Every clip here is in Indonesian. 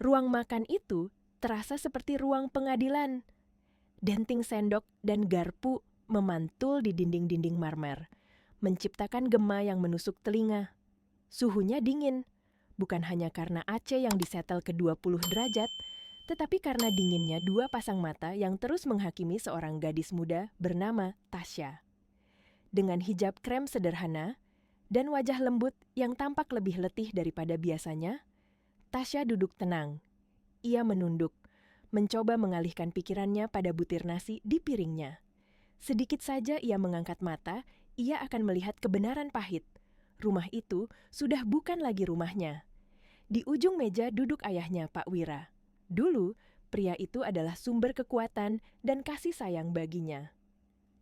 Ruang makan itu terasa seperti ruang pengadilan. Denting sendok dan garpu memantul di dinding-dinding marmer, menciptakan gema yang menusuk telinga. Suhunya dingin, bukan hanya karena AC yang disetel ke 20 derajat, tetapi karena dinginnya dua pasang mata yang terus menghakimi seorang gadis muda bernama Tasya. Dengan hijab krem sederhana dan wajah lembut yang tampak lebih letih daripada biasanya, Tasya duduk tenang. Ia menunduk, mencoba mengalihkan pikirannya pada butir nasi di piringnya. Sedikit saja ia mengangkat mata, ia akan melihat kebenaran pahit. Rumah itu sudah bukan lagi rumahnya. Di ujung meja duduk ayahnya, Pak Wira. Dulu, pria itu adalah sumber kekuatan dan kasih sayang baginya.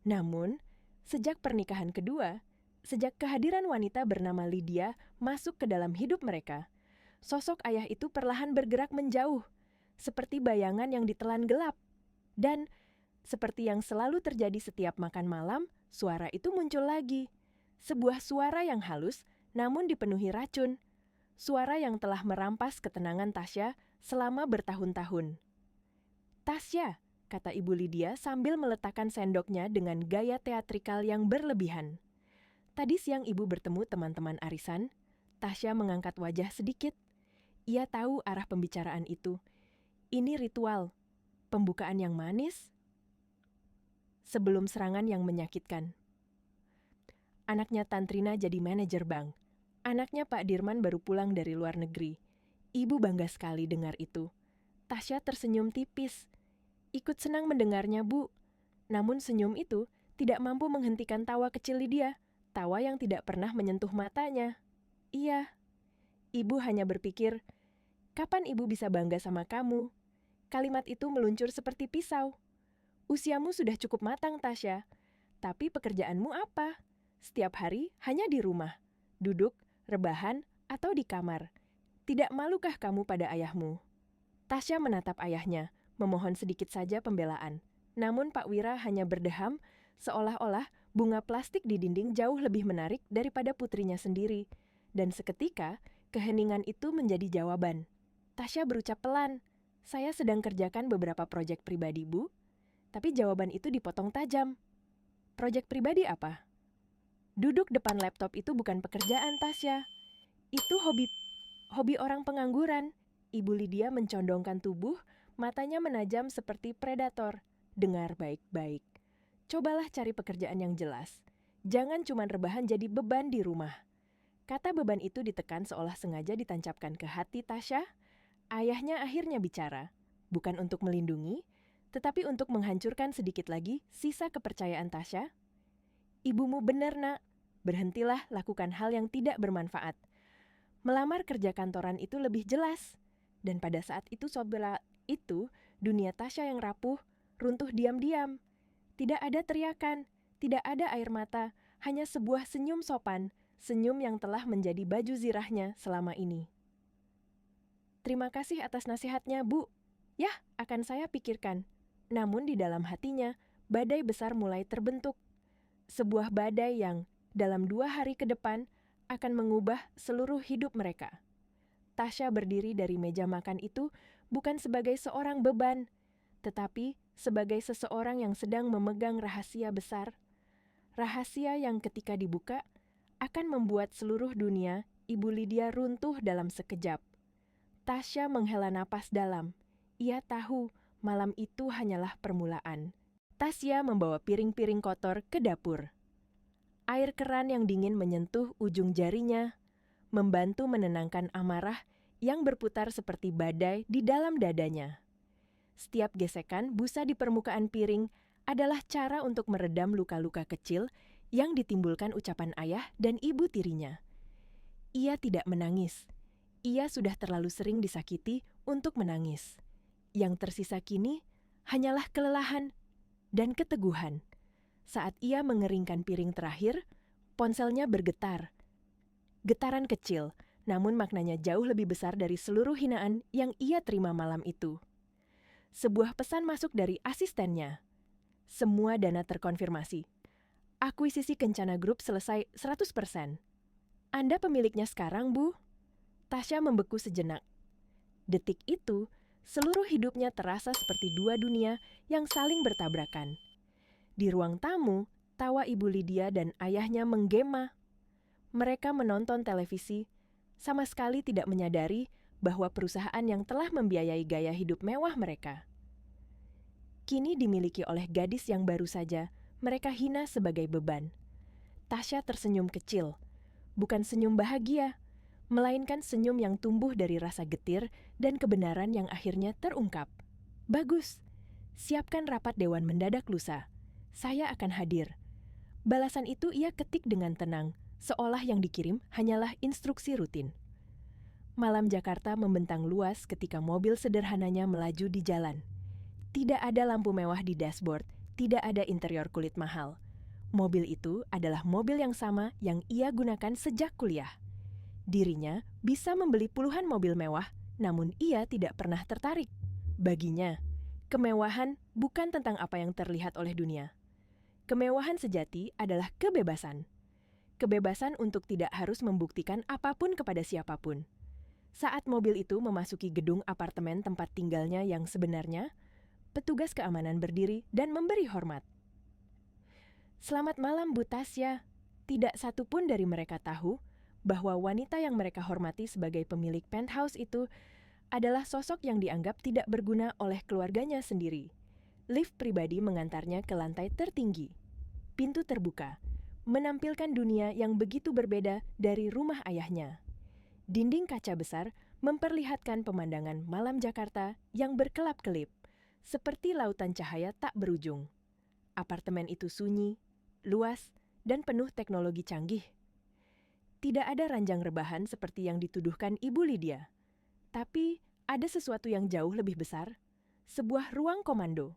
Namun, sejak pernikahan kedua, sejak kehadiran wanita bernama Lydia masuk ke dalam hidup mereka, sosok ayah itu perlahan bergerak menjauh, seperti bayangan yang ditelan gelap. Dan, seperti yang selalu terjadi setiap makan malam, suara itu muncul lagi. Sebuah suara yang halus, namun dipenuhi racun. Suara yang telah merampas ketenangan Tasya selama bertahun-tahun. "Tasya," kata Ibu Lydia sambil meletakkan sendoknya dengan gaya teatrikal yang berlebihan. "Tadi siang Ibu bertemu teman-teman arisan." Tasya mengangkat wajah sedikit. Ia tahu arah pembicaraan itu. Ini ritual, pembukaan yang manis, sebelum serangan yang menyakitkan. Anaknya Tantrina jadi manajer bank. Anaknya Pak Dirman baru pulang dari luar negeri. Ibu bangga sekali dengar itu. Tasya tersenyum tipis. Ikut senang mendengarnya, Bu. Namun senyum itu tidak mampu menghentikan tawa kecil Lydia, tawa yang tidak pernah menyentuh matanya. Iya, Ibu hanya berpikir, kapan Ibu bisa bangga sama kamu? Kalimat itu meluncur seperti pisau. Usiamu sudah cukup matang, Tasya. Tapi pekerjaanmu apa? Setiap hari hanya di rumah, duduk, rebahan, atau di kamar. Tidak malukah kamu pada ayahmu? Tasya menatap ayahnya, memohon sedikit saja pembelaan. Namun Pak Wira hanya berdeham, seolah-olah bunga plastik di dinding jauh lebih menarik daripada putrinya sendiri. Dan seketika, keheningan itu menjadi jawaban. Tasya berucap pelan, "Saya sedang kerjakan beberapa proyek pribadi, Bu." Tapi jawaban itu dipotong tajam. "Proyek pribadi apa?" "Duduk depan laptop itu bukan pekerjaan, Tasya. Itu hobi orang pengangguran." Ibu Lydia mencondongkan tubuh, matanya menajam seperti predator. "Dengar baik-baik. Cobalah cari pekerjaan yang jelas. Jangan cuma rebahan jadi beban di rumah." Kata beban itu ditekan seolah sengaja ditancapkan ke hati Tasya. Ayahnya akhirnya bicara, bukan untuk melindungi, tetapi untuk menghancurkan sedikit lagi sisa kepercayaan Tasya. "Ibumu benar, Nak. Berhentilah lakukan hal yang tidak bermanfaat. Melamar kerja kantoran itu lebih jelas." Dan pada saat itu dunia Tasya yang rapuh, runtuh diam-diam. Tidak ada teriakan, tidak ada air mata, hanya sebuah senyum sopan, senyum yang telah menjadi baju zirahnya selama ini. "Terima kasih atas nasihatnya, Bu. Yah, akan saya pikirkan." Namun di dalam hatinya, badai besar mulai terbentuk. Sebuah badai yang, dalam 2 hari ke depan, akan mengubah seluruh hidup mereka. Tasya berdiri dari meja makan itu bukan sebagai seorang beban, tetapi sebagai seseorang yang sedang memegang rahasia besar. Rahasia yang ketika dibuka, akan membuat seluruh dunia Ibu Lydia runtuh dalam sekejap. Tasya menghela napas dalam. Ia tahu malam itu hanyalah permulaan. Tasya membawa piring-piring kotor ke dapur. Air keran yang dingin menyentuh ujung jarinya, membantu menenangkan amarah yang berputar seperti badai di dalam dadanya. Setiap gesekan busa di permukaan piring adalah cara untuk meredam luka-luka kecil yang ditimbulkan ucapan ayah dan ibu tirinya. Ia tidak menangis. Ia sudah terlalu sering disakiti untuk menangis. Yang tersisa kini hanyalah kelelahan dan keteguhan. Saat ia mengeringkan piring terakhir, ponselnya bergetar. Getaran kecil, namun maknanya jauh lebih besar dari seluruh hinaan yang ia terima malam itu. Sebuah pesan masuk dari asistennya. "Semua dana terkonfirmasi. Akuisisi Kencana Group selesai 100%. Anda pemiliknya sekarang, Bu?" Tasya membeku sejenak. Detik itu, seluruh hidupnya terasa seperti dua dunia yang saling bertabrakan. Di ruang tamu, tawa Ibu Lydia dan ayahnya menggema. Mereka menonton televisi, sama sekali tidak menyadari bahwa perusahaan yang telah membiayai gaya hidup mewah mereka kini dimiliki oleh gadis yang baru saja mereka hina sebagai beban. Tasya tersenyum kecil, bukan senyum bahagia, melainkan senyum yang tumbuh dari rasa getir dan kebenaran yang akhirnya terungkap. Bagus, siapkan rapat dewan mendadak lusa. Saya akan hadir. Balasan itu ia ketik dengan tenang, seolah yang dikirim hanyalah instruksi rutin. Malam Jakarta membentang luas ketika mobil sederhananya melaju di jalan. Tidak ada lampu mewah di dashboard, tidak ada interior kulit mahal. Mobil itu adalah mobil yang sama yang ia gunakan sejak kuliah. Dirinya bisa membeli puluhan mobil mewah, namun ia tidak pernah tertarik. Baginya, kemewahan bukan tentang apa yang terlihat oleh dunia. Kemewahan sejati adalah kebebasan. Kebebasan untuk tidak harus membuktikan apapun kepada siapapun. Saat mobil itu memasuki gedung apartemen tempat tinggalnya yang sebenarnya, petugas keamanan berdiri dan memberi hormat. "Selamat malam, Bu Tasya." Tidak satu pun dari mereka tahu bahwa wanita yang mereka hormati sebagai pemilik penthouse itu adalah sosok yang dianggap tidak berguna oleh keluarganya sendiri. Lift pribadi mengantarnya ke lantai tertinggi. Pintu terbuka, menampilkan dunia yang begitu berbeda dari rumah ayahnya. Dinding kaca besar memperlihatkan pemandangan malam Jakarta yang berkelap-kelip, seperti lautan cahaya tak berujung. Apartemen itu sunyi, luas, dan penuh teknologi canggih. Tidak ada ranjang rebahan seperti yang dituduhkan Ibu Lydia. Tapi ada sesuatu yang jauh lebih besar. Sebuah ruang komando.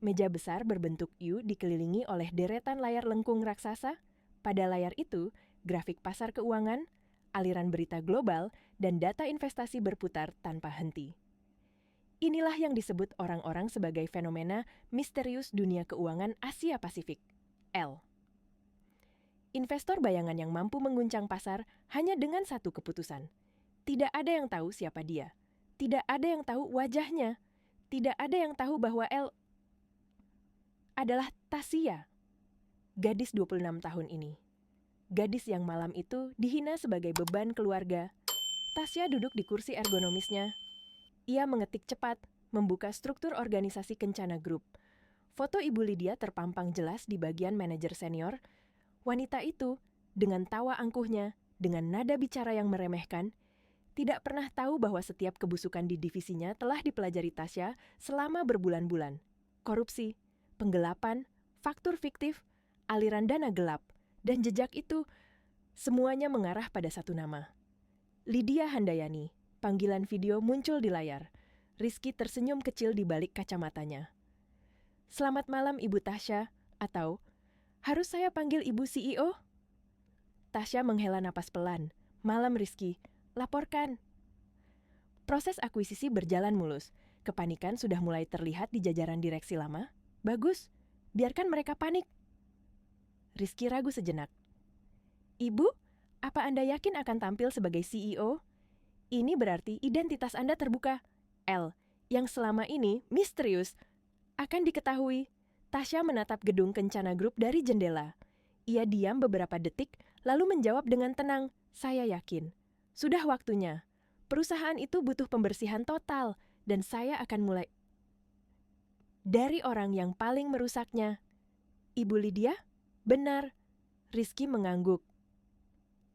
Meja besar berbentuk U dikelilingi oleh deretan layar lengkung raksasa. Pada layar itu, grafik pasar keuangan, aliran berita global, dan data investasi berputar tanpa henti. Inilah yang disebut orang-orang sebagai fenomena misterius dunia keuangan Asia Pasifik, L. Investor bayangan yang mampu mengguncang pasar hanya dengan satu keputusan. Tidak ada yang tahu siapa dia. Tidak ada yang tahu wajahnya. Tidak ada yang tahu bahwa L adalah Tasya, gadis 26 tahun ini. Gadis yang malam itu dihina sebagai beban keluarga. Tasya duduk di kursi ergonomisnya. Ia mengetik cepat, membuka struktur organisasi Kencana Group. Foto Ibu Lydia terpampang jelas di bagian manajer senior. Wanita itu, dengan tawa angkuhnya, dengan nada bicara yang meremehkan, tidak pernah tahu bahwa setiap kebusukan di divisinya telah dipelajari Tasya selama berbulan-bulan. Korupsi, penggelapan, faktur fiktif, aliran dana gelap, dan jejak itu, semuanya mengarah pada satu nama. Lydia Handayani. Panggilan video muncul di layar. Rizky tersenyum kecil di balik kacamatanya. "Selamat malam, Ibu Tasya," atau "Harus saya panggil Ibu CEO?" Tasya menghela napas pelan. "Malam, Rizky. Laporkan." Proses akuisisi berjalan mulus. Kepanikan sudah mulai terlihat di jajaran direksi lama. "Bagus, biarkan mereka panik." Rizky ragu sejenak. "Ibu, apa Anda yakin akan tampil sebagai CEO? Ini berarti identitas Anda terbuka. L, yang selama ini misterius, akan diketahui." Tasya menatap gedung Kencana Group dari jendela. Ia diam beberapa detik, lalu menjawab dengan tenang, "Saya yakin. Sudah waktunya. Perusahaan itu butuh pembersihan total, dan saya akan mulai dari orang yang paling merusaknya." "Ibu Lydia?" "Benar." Rizky mengangguk.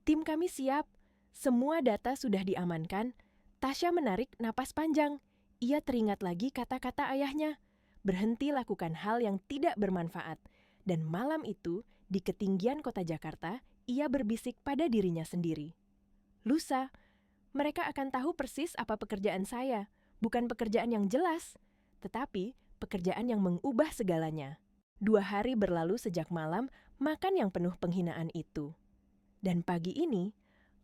"Tim kami siap. Semua data sudah diamankan." Tasya menarik napas panjang. Ia teringat lagi kata-kata ayahnya. Berhenti lakukan hal yang tidak bermanfaat. Dan malam itu, di ketinggian kota Jakarta, ia berbisik pada dirinya sendiri. "Lusa, mereka akan tahu persis apa pekerjaan saya. Bukan pekerjaan yang jelas, tetapi pekerjaan yang mengubah segalanya." 2 hari berlalu sejak malam makan yang penuh penghinaan itu. Dan pagi ini,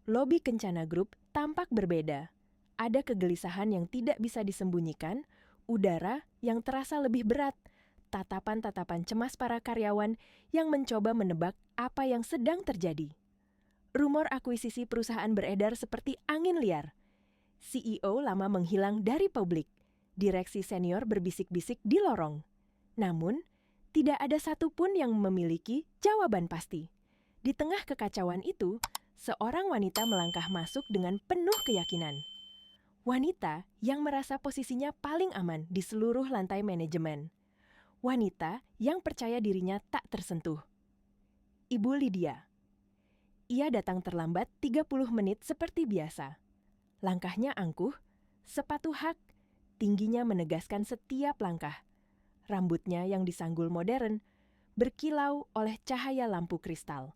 lobi Kencana Group tampak berbeda. Ada kegelisahan yang tidak bisa disembunyikan, udara yang terasa lebih berat, tatapan-tatapan cemas para karyawan yang mencoba menebak apa yang sedang terjadi. Rumor akuisisi perusahaan beredar seperti angin liar. CEO lama menghilang dari publik. Direksi senior berbisik-bisik di lorong. Namun, tidak ada satupun yang memiliki jawaban pasti. Di tengah kekacauan itu, seorang wanita melangkah masuk dengan penuh keyakinan. Wanita yang merasa posisinya paling aman di seluruh lantai manajemen. Wanita yang percaya dirinya tak tersentuh. Ibu Lydia. Ia datang terlambat 30 menit seperti biasa. Langkahnya angkuh, sepatu hak, tingginya menegaskan setiap langkah. Rambutnya yang disanggul modern, berkilau oleh cahaya lampu kristal.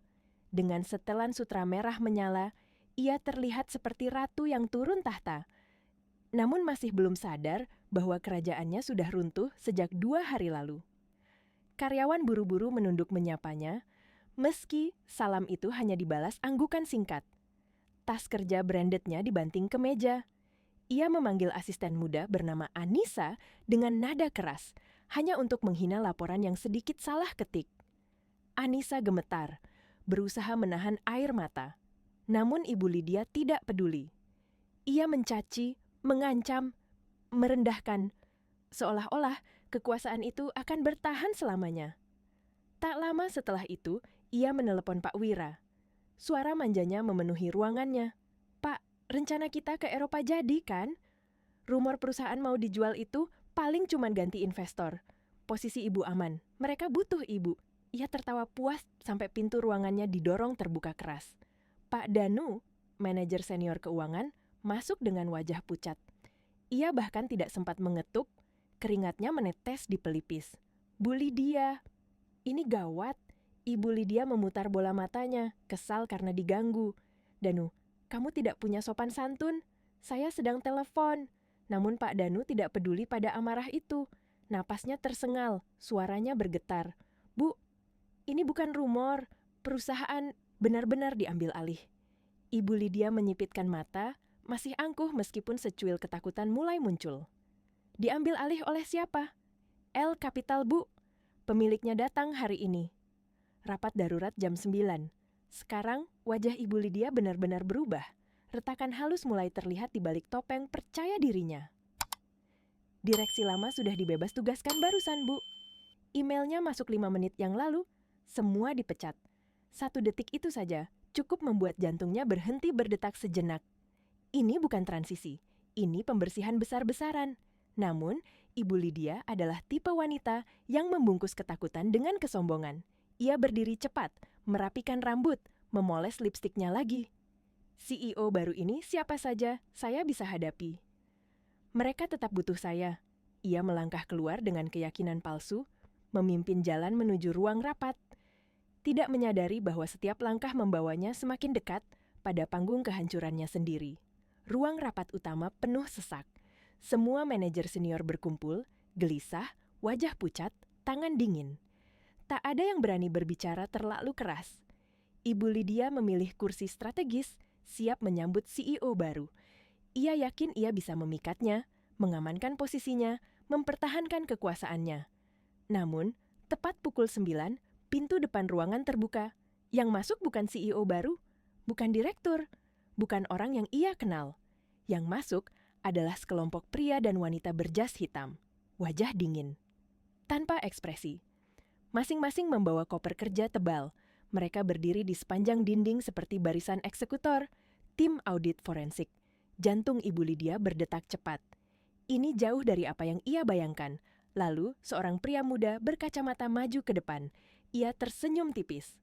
Dengan setelan sutra merah menyala, ia terlihat seperti ratu yang turun tahta. Namun masih belum sadar bahwa kerajaannya sudah runtuh sejak 2 hari lalu. Karyawan buru-buru menunduk menyapanya, meski salam itu hanya dibalas anggukan singkat. Tas kerja brandednya dibanting ke meja. Ia memanggil asisten muda bernama Anissa dengan nada keras, hanya untuk menghina laporan yang sedikit salah ketik. Anissa gemetar, berusaha menahan air mata. Namun Ibu Lydia tidak peduli. Ia mencaci, mengancam, merendahkan, seolah-olah kekuasaan itu akan bertahan selamanya. Tak lama setelah itu, ia menelepon Pak Wira. Suara manjanya memenuhi ruangannya. "Pak, rencana kita ke Eropa jadi kan? Rumor perusahaan mau dijual itu paling cuma ganti investor. Posisi ibu aman, mereka butuh ibu." Ia tertawa puas sampai pintu ruangannya didorong terbuka keras. Pak Danu, manajer senior keuangan, masuk dengan wajah pucat. Ia bahkan tidak sempat mengetuk, keringatnya menetes di pelipis. "Bu Lydia." "Ini gawat." Ibu Lydia memutar bola matanya, kesal karena diganggu. "Danu, kamu tidak punya sopan santun. Saya sedang telepon." Namun Pak Danu tidak peduli pada amarah itu. Napasnya tersengal, suaranya bergetar. "Bu, ini bukan rumor. Perusahaan benar-benar diambil alih." Ibu Lydia menyipitkan mata, masih angkuh meskipun secuil ketakutan mulai muncul. "Diambil alih oleh siapa?" "El Capital, Bu. Pemiliknya datang hari ini." Rapat darurat jam 9. Sekarang wajah Ibu Lydia benar-benar berubah. Retakan halus mulai terlihat di balik topeng percaya dirinya. "Direksi lama sudah dibebas tugaskan barusan, Bu. Emailnya masuk 5 menit yang lalu. Semua dipecat. 1 detik itu saja cukup membuat jantungnya berhenti berdetak sejenak. Ini bukan transisi. Ini pembersihan besar-besaran. Namun, Ibu Lydia adalah tipe wanita yang membungkus ketakutan dengan kesombongan. Ia berdiri cepat, merapikan rambut, memoles lipstiknya lagi. "CEO baru ini siapa saja saya bisa hadapi. Mereka tetap butuh saya." Ia melangkah keluar dengan keyakinan palsu, memimpin jalan menuju ruang rapat. Tidak menyadari bahwa setiap langkah membawanya semakin dekat pada panggung kehancurannya sendiri. Ruang rapat utama penuh sesak. Semua manajer senior berkumpul, gelisah, wajah pucat, tangan dingin. Tak ada yang berani berbicara terlalu keras. Ibu Lydia memilih kursi strategis, siap menyambut CEO baru. Ia yakin ia bisa memikatnya, mengamankan posisinya, mempertahankan kekuasaannya. Namun, tepat pukul 9, pintu depan ruangan terbuka. Yang masuk bukan CEO baru, bukan direktur, bukan orang yang ia kenal. Yang masuk adalah sekelompok pria dan wanita berjas hitam, wajah dingin, tanpa ekspresi. Masing-masing membawa koper kerja tebal. Mereka berdiri di sepanjang dinding seperti barisan eksekutor, tim audit forensik. Jantung Ibu Lydia berdetak cepat. Ini jauh dari apa yang ia bayangkan. Lalu, seorang pria muda berkacamata maju ke depan. Ia tersenyum tipis.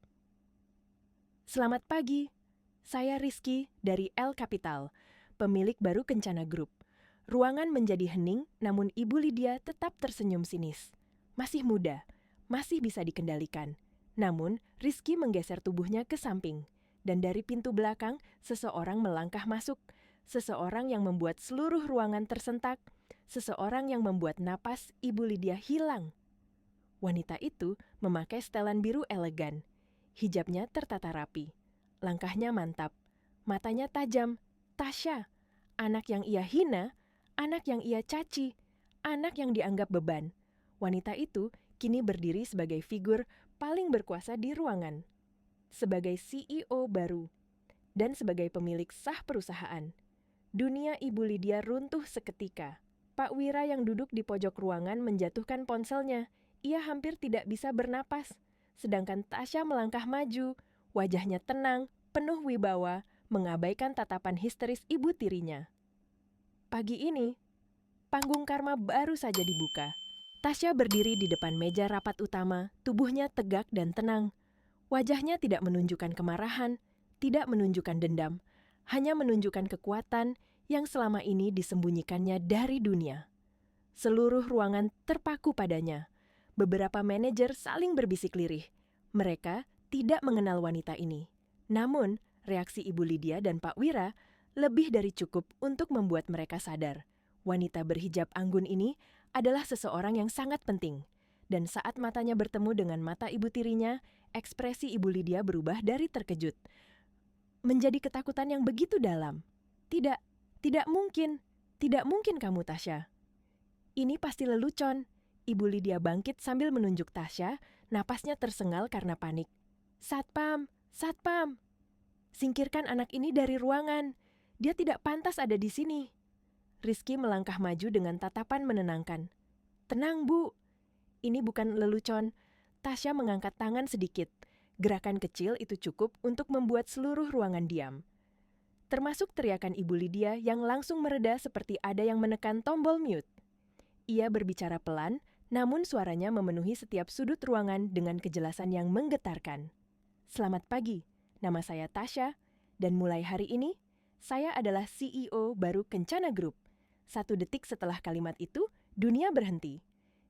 "Selamat pagi. Saya Rizky dari El Capital, pemilik baru Kencana Group." Ruangan menjadi hening, namun Ibu Lydia tetap tersenyum sinis. Masih muda, masih bisa dikendalikan. Namun, Rizky menggeser tubuhnya ke samping. Dan dari pintu belakang, seseorang melangkah masuk. Seseorang yang membuat seluruh ruangan tersentak. Seseorang yang membuat napas Ibu Lydia hilang. Wanita itu memakai setelan biru elegan. Hijabnya tertata rapi. Langkahnya mantap. Matanya tajam. Tasya, anak yang ia hina, anak yang ia caci, anak yang dianggap beban. Wanita itu kini berdiri sebagai figur paling berkuasa di ruangan. Sebagai CEO baru. Dan sebagai pemilik sah perusahaan. Dunia Ibu Lydia runtuh seketika. Pak Wira yang duduk di pojok ruangan menjatuhkan ponselnya. Ia hampir tidak bisa bernapas. Sedangkan Tasya melangkah maju, wajahnya tenang, penuh wibawa, mengabaikan tatapan histeris ibu tirinya. Pagi ini, panggung karma baru saja dibuka. Tasya berdiri di depan meja rapat utama, tubuhnya tegak dan tenang. Wajahnya tidak menunjukkan kemarahan, tidak menunjukkan dendam, hanya menunjukkan kekuatan yang selama ini disembunyikannya dari dunia. Seluruh ruangan terpaku padanya. Beberapa manajer saling berbisik lirih. Mereka tidak mengenal wanita ini. Namun, reaksi Ibu Lydia dan Pak Wira lebih dari cukup untuk membuat mereka sadar. Wanita berhijab anggun ini adalah seseorang yang sangat penting. Dan saat matanya bertemu dengan mata ibu tirinya, ekspresi Ibu Lydia berubah dari terkejut menjadi ketakutan yang begitu dalam. Tidak mungkin kamu, Tasya. Ini pasti lelucon. Ibu Lydia bangkit sambil menunjuk Tasya, napasnya tersengal karena panik. Satpam, satpam. Singkirkan anak ini dari ruangan. Dia tidak pantas ada di sini. Rizky melangkah maju dengan tatapan menenangkan. Tenang, Bu. Ini bukan lelucon. Tasya mengangkat tangan sedikit. Gerakan kecil itu cukup untuk membuat seluruh ruangan diam. Termasuk teriakan Ibu Lydia yang langsung mereda seperti ada yang menekan tombol mute. Ia berbicara pelan, namun suaranya memenuhi setiap sudut ruangan dengan kejelasan yang menggetarkan. Selamat pagi, nama saya Tasya, dan mulai hari ini, saya adalah CEO baru Kencana Group. 1 detik setelah kalimat itu, dunia berhenti.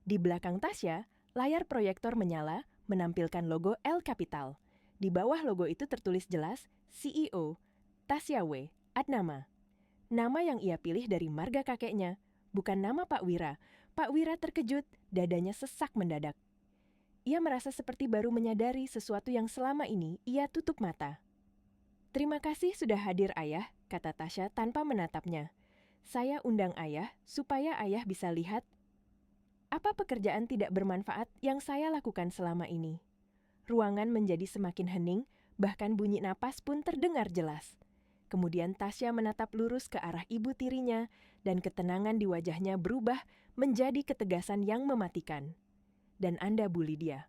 Di belakang Tasya, layar proyektor menyala, menampilkan logo L Capital. Di bawah logo itu tertulis jelas, CEO, Tasya W. Adnama. Nama yang ia pilih dari marga kakeknya, bukan nama Pak Wira. Pak Wira terkejut, dadanya sesak mendadak. Ia merasa seperti baru menyadari sesuatu yang selama ini ia tutup mata. Terima kasih sudah hadir Ayah, kata Tasya tanpa menatapnya. Saya undang Ayah supaya Ayah bisa lihat apa pekerjaan tidak bermanfaat yang saya lakukan selama ini. Ruangan menjadi semakin hening, bahkan bunyi napas pun terdengar jelas. Kemudian Tasya menatap lurus ke arah ibu tirinya, dan ketenangan di wajahnya berubah menjadi ketegasan yang mematikan. Dan Anda, Bu Lydia.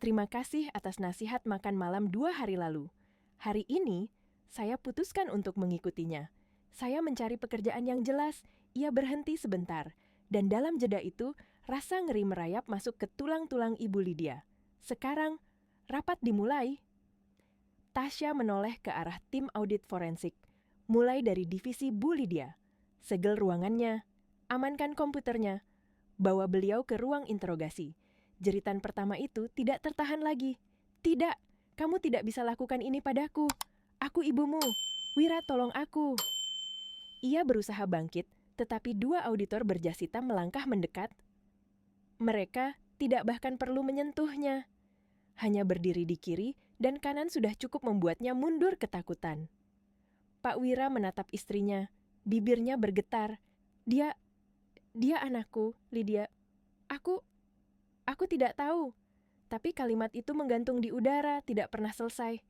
Terima kasih atas nasihat makan malam 2 hari lalu. Hari ini, saya putuskan untuk mengikutinya. Saya mencari pekerjaan yang jelas, ia berhenti sebentar. Dan dalam jeda itu, rasa ngeri merayap masuk ke tulang-tulang Ibu Lydia. Sekarang, rapat dimulai. Tasya menoleh ke arah tim audit forensik, mulai dari divisi Bu Lydia. Segel ruangannya, amankan komputernya, bawa beliau ke ruang interogasi. Jeritan pertama itu tidak tertahan lagi. Tidak, kamu tidak bisa lakukan ini padaku. Aku ibumu. Wira, tolong aku. Ia berusaha bangkit, tetapi 2 auditor berjas hitam melangkah mendekat. Mereka tidak bahkan perlu menyentuhnya. Hanya berdiri di kiri dan kanan sudah cukup membuatnya mundur ketakutan. Pak Wira menatap istrinya, bibirnya bergetar. Dia anakku, Lydia. Aku tidak tahu. Tapi kalimat itu menggantung di udara, tidak pernah selesai.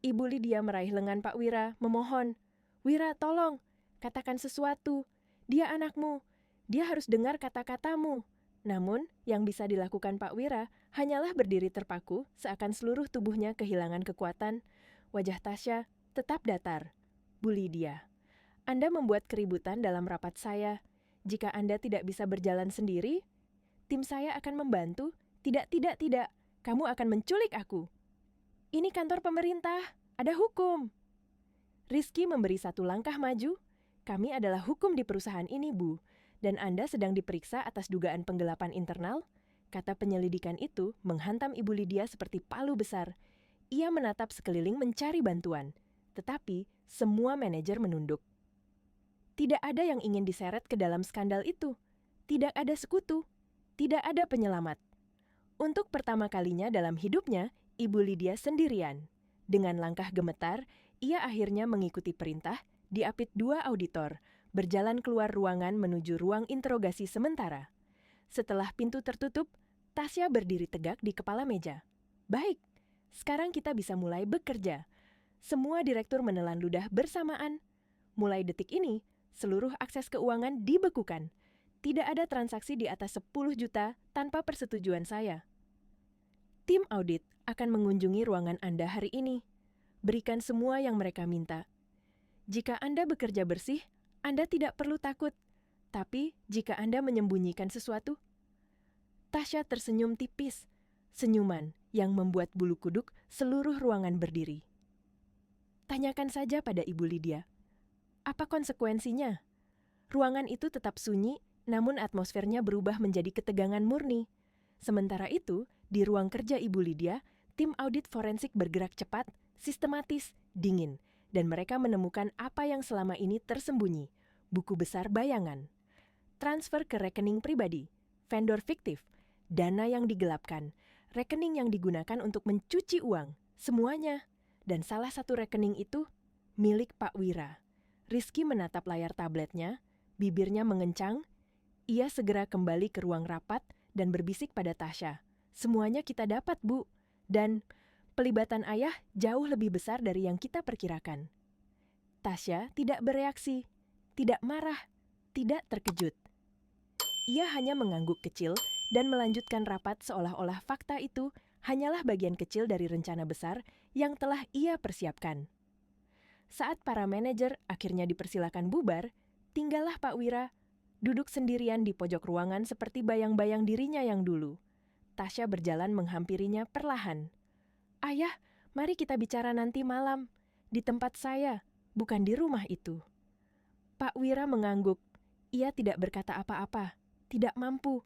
Ibu Lydia meraih lengan Pak Wira, memohon. Wira, tolong, katakan sesuatu. Dia anakmu. Dia harus dengar kata-katamu. Namun, yang bisa dilakukan Pak Wira hanyalah berdiri terpaku seakan seluruh tubuhnya kehilangan kekuatan. Wajah Tasya tetap datar. Bu Lydia, Anda membuat keributan dalam rapat saya. Jika Anda tidak bisa berjalan sendiri, tim saya akan membantu. Tidak. Kamu akan menculik aku. Ini kantor pemerintah. Ada hukum. Rizky memberi 1 langkah maju. Kami adalah hukum di perusahaan ini, Bu. Dan Anda sedang diperiksa atas dugaan penggelapan internal? Kata penyelidikan itu menghantam Ibu Lydia seperti palu besar. Ia menatap sekeliling mencari bantuan. Tetapi semua manajer menunduk. Tidak ada yang ingin diseret ke dalam skandal itu. Tidak ada sekutu. Tidak ada penyelamat. Untuk pertama kalinya dalam hidupnya, Ibu Lydia sendirian. Dengan langkah gemetar, ia akhirnya mengikuti perintah, diapit 2 auditor, berjalan keluar ruangan menuju ruang interogasi sementara. Setelah pintu tertutup, Tasya berdiri tegak di kepala meja. Baik, sekarang kita bisa mulai bekerja. Semua direktur menelan ludah bersamaan. Mulai detik ini, seluruh akses keuangan dibekukan. Tidak ada transaksi di atas 10 juta tanpa persetujuan saya. Tim audit akan mengunjungi ruangan Anda hari ini. Berikan semua yang mereka minta. Jika Anda bekerja bersih, Anda tidak perlu takut. Tapi jika Anda menyembunyikan sesuatu, Tasya tersenyum tipis, senyuman yang membuat bulu kuduk seluruh ruangan berdiri. Tanyakan saja pada Ibu Lydia, apa konsekuensinya? Ruangan itu tetap sunyi, namun atmosfernya berubah menjadi ketegangan murni. Sementara itu, di ruang kerja Ibu Lydia, tim audit forensik bergerak cepat, sistematis, dingin, dan mereka menemukan apa yang selama ini tersembunyi, buku besar bayangan. Transfer ke rekening pribadi, vendor fiktif, dana yang digelapkan, rekening yang digunakan untuk mencuci uang, semuanya. Dan salah satu rekening itu milik Pak Wira. Rizky menatap layar tabletnya, bibirnya mengencang. Ia segera kembali ke ruang rapat dan berbisik pada Tasya. Semuanya kita dapat, Bu. Dan pelibatan ayah jauh lebih besar dari yang kita perkirakan. Tasya tidak bereaksi, tidak marah, tidak terkejut. Ia hanya mengangguk kecil dan melanjutkan rapat seolah-olah fakta itu hanyalah bagian kecil dari rencana besar yang telah ia persiapkan. Saat para manajer akhirnya dipersilakan bubar, tinggallah Pak Wira duduk sendirian di pojok ruangan seperti bayang-bayang dirinya yang dulu. Tasya berjalan menghampirinya perlahan. Ayah, mari kita bicara nanti malam, di tempat saya, bukan di rumah itu. Pak Wira mengangguk. Ia tidak berkata apa-apa, tidak mampu.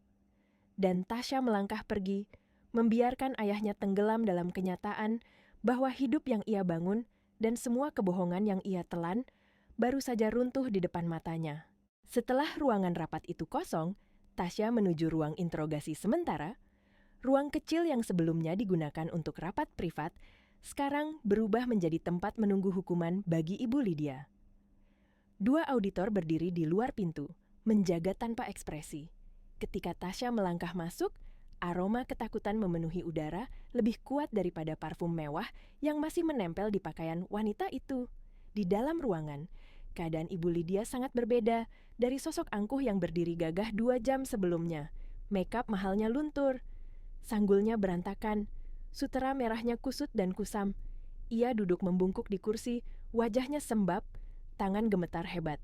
Dan Tasya melangkah pergi, membiarkan ayahnya tenggelam dalam kenyataan bahwa hidup yang ia bangun dan semua kebohongan yang ia telan baru saja runtuh di depan matanya. Setelah ruangan rapat itu kosong, Tasya menuju ruang interogasi sementara. Ruang kecil yang sebelumnya digunakan untuk rapat privat, sekarang berubah menjadi tempat menunggu hukuman bagi Ibu Lydia. 2 auditor berdiri di luar pintu, menjaga tanpa ekspresi. Ketika Tasya melangkah masuk, aroma ketakutan memenuhi udara lebih kuat daripada parfum mewah yang masih menempel di pakaian wanita itu. Di dalam ruangan, keadaan Ibu Lydia sangat berbeda dari sosok angkuh yang berdiri gagah 2 jam sebelumnya. Makeup mahalnya luntur, sanggulnya berantakan, sutera merahnya kusut dan kusam. Ia duduk membungkuk di kursi, wajahnya sembab, tangan gemetar hebat.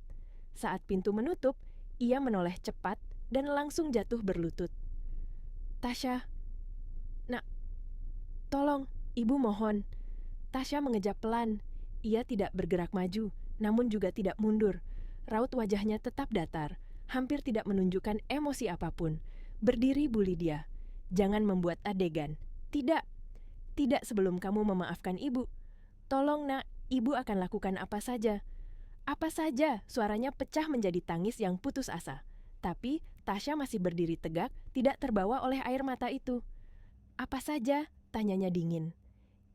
Saat pintu menutup, ia menoleh cepat dan langsung jatuh berlutut. Tasya, nak, tolong, ibu mohon. Tasya mengejap pelan. Ia tidak bergerak maju, namun juga tidak mundur. Raut wajahnya tetap datar, hampir tidak menunjukkan emosi apapun. Berdiri Bu Lydia. Jangan membuat adegan. Tidak, tidak sebelum kamu memaafkan ibu. Tolong nak, ibu akan lakukan apa saja. Apa saja, suaranya pecah menjadi tangis yang putus asa. Tapi Tasya masih berdiri tegak, tidak terbawa oleh air mata itu. Apa saja? Tanyanya dingin.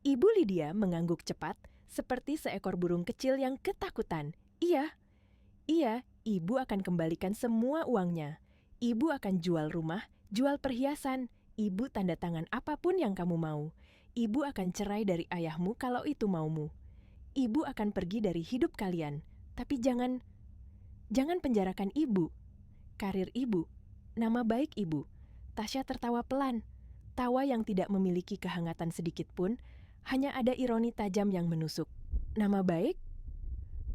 Ibu Lydia mengangguk cepat, seperti seekor burung kecil yang ketakutan. Iya, ibu akan kembalikan semua uangnya. Ibu akan jual rumah, jual perhiasan. Ibu tanda tangan apapun yang kamu mau. Ibu akan cerai dari ayahmu kalau itu maumu. Ibu akan pergi dari hidup kalian. Tapi jangan penjarakan ibu. Karir ibu, nama baik ibu. Tasya tertawa pelan. Tawa yang tidak memiliki kehangatan sedikit pun, hanya ada ironi tajam yang menusuk. Nama baik?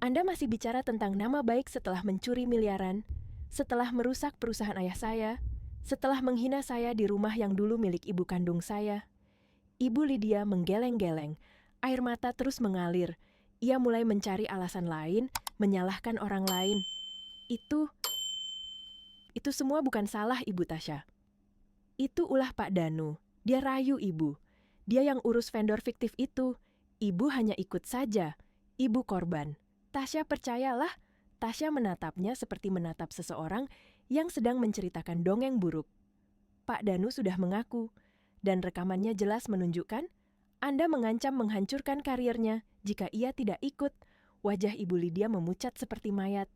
Anda masih bicara tentang nama baik setelah mencuri miliaran, setelah merusak perusahaan ayah saya, setelah menghina saya di rumah yang dulu milik ibu kandung saya. Ibu Lydia menggeleng-geleng, air mata terus mengalir. Ia mulai mencari alasan lain, menyalahkan orang lain. Itu semua bukan salah Ibu Tasya. Itu ulah Pak Danu. Dia rayu ibu. Dia yang urus vendor fiktif itu. Ibu hanya ikut saja. Ibu korban. Tasya percayalah. Tasya menatapnya seperti menatap seseorang yang sedang menceritakan dongeng buruk. Pak Danu sudah mengaku, dan rekamannya jelas menunjukkan Anda mengancam menghancurkan karirnya jika ia tidak ikut. Wajah Ibu Lydia memucat seperti mayat.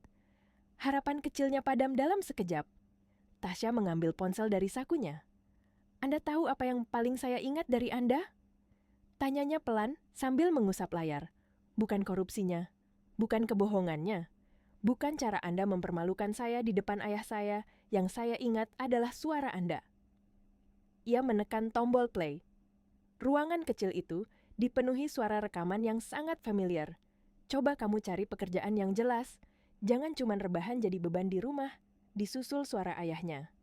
Harapan kecilnya padam dalam sekejap. Tasya mengambil ponsel dari sakunya. Anda tahu apa yang paling saya ingat dari Anda? Tanyanya pelan sambil mengusap layar. Bukan korupsinya, bukan kebohongannya, Bukan cara Anda mempermalukan saya di depan ayah saya, yang saya ingat adalah suara Anda. Ia menekan tombol play. Ruangan kecil itu dipenuhi suara rekaman yang sangat familiar. Coba kamu cari pekerjaan yang jelas. Jangan cuma rebahan jadi beban di rumah. Disusul suara ayahnya.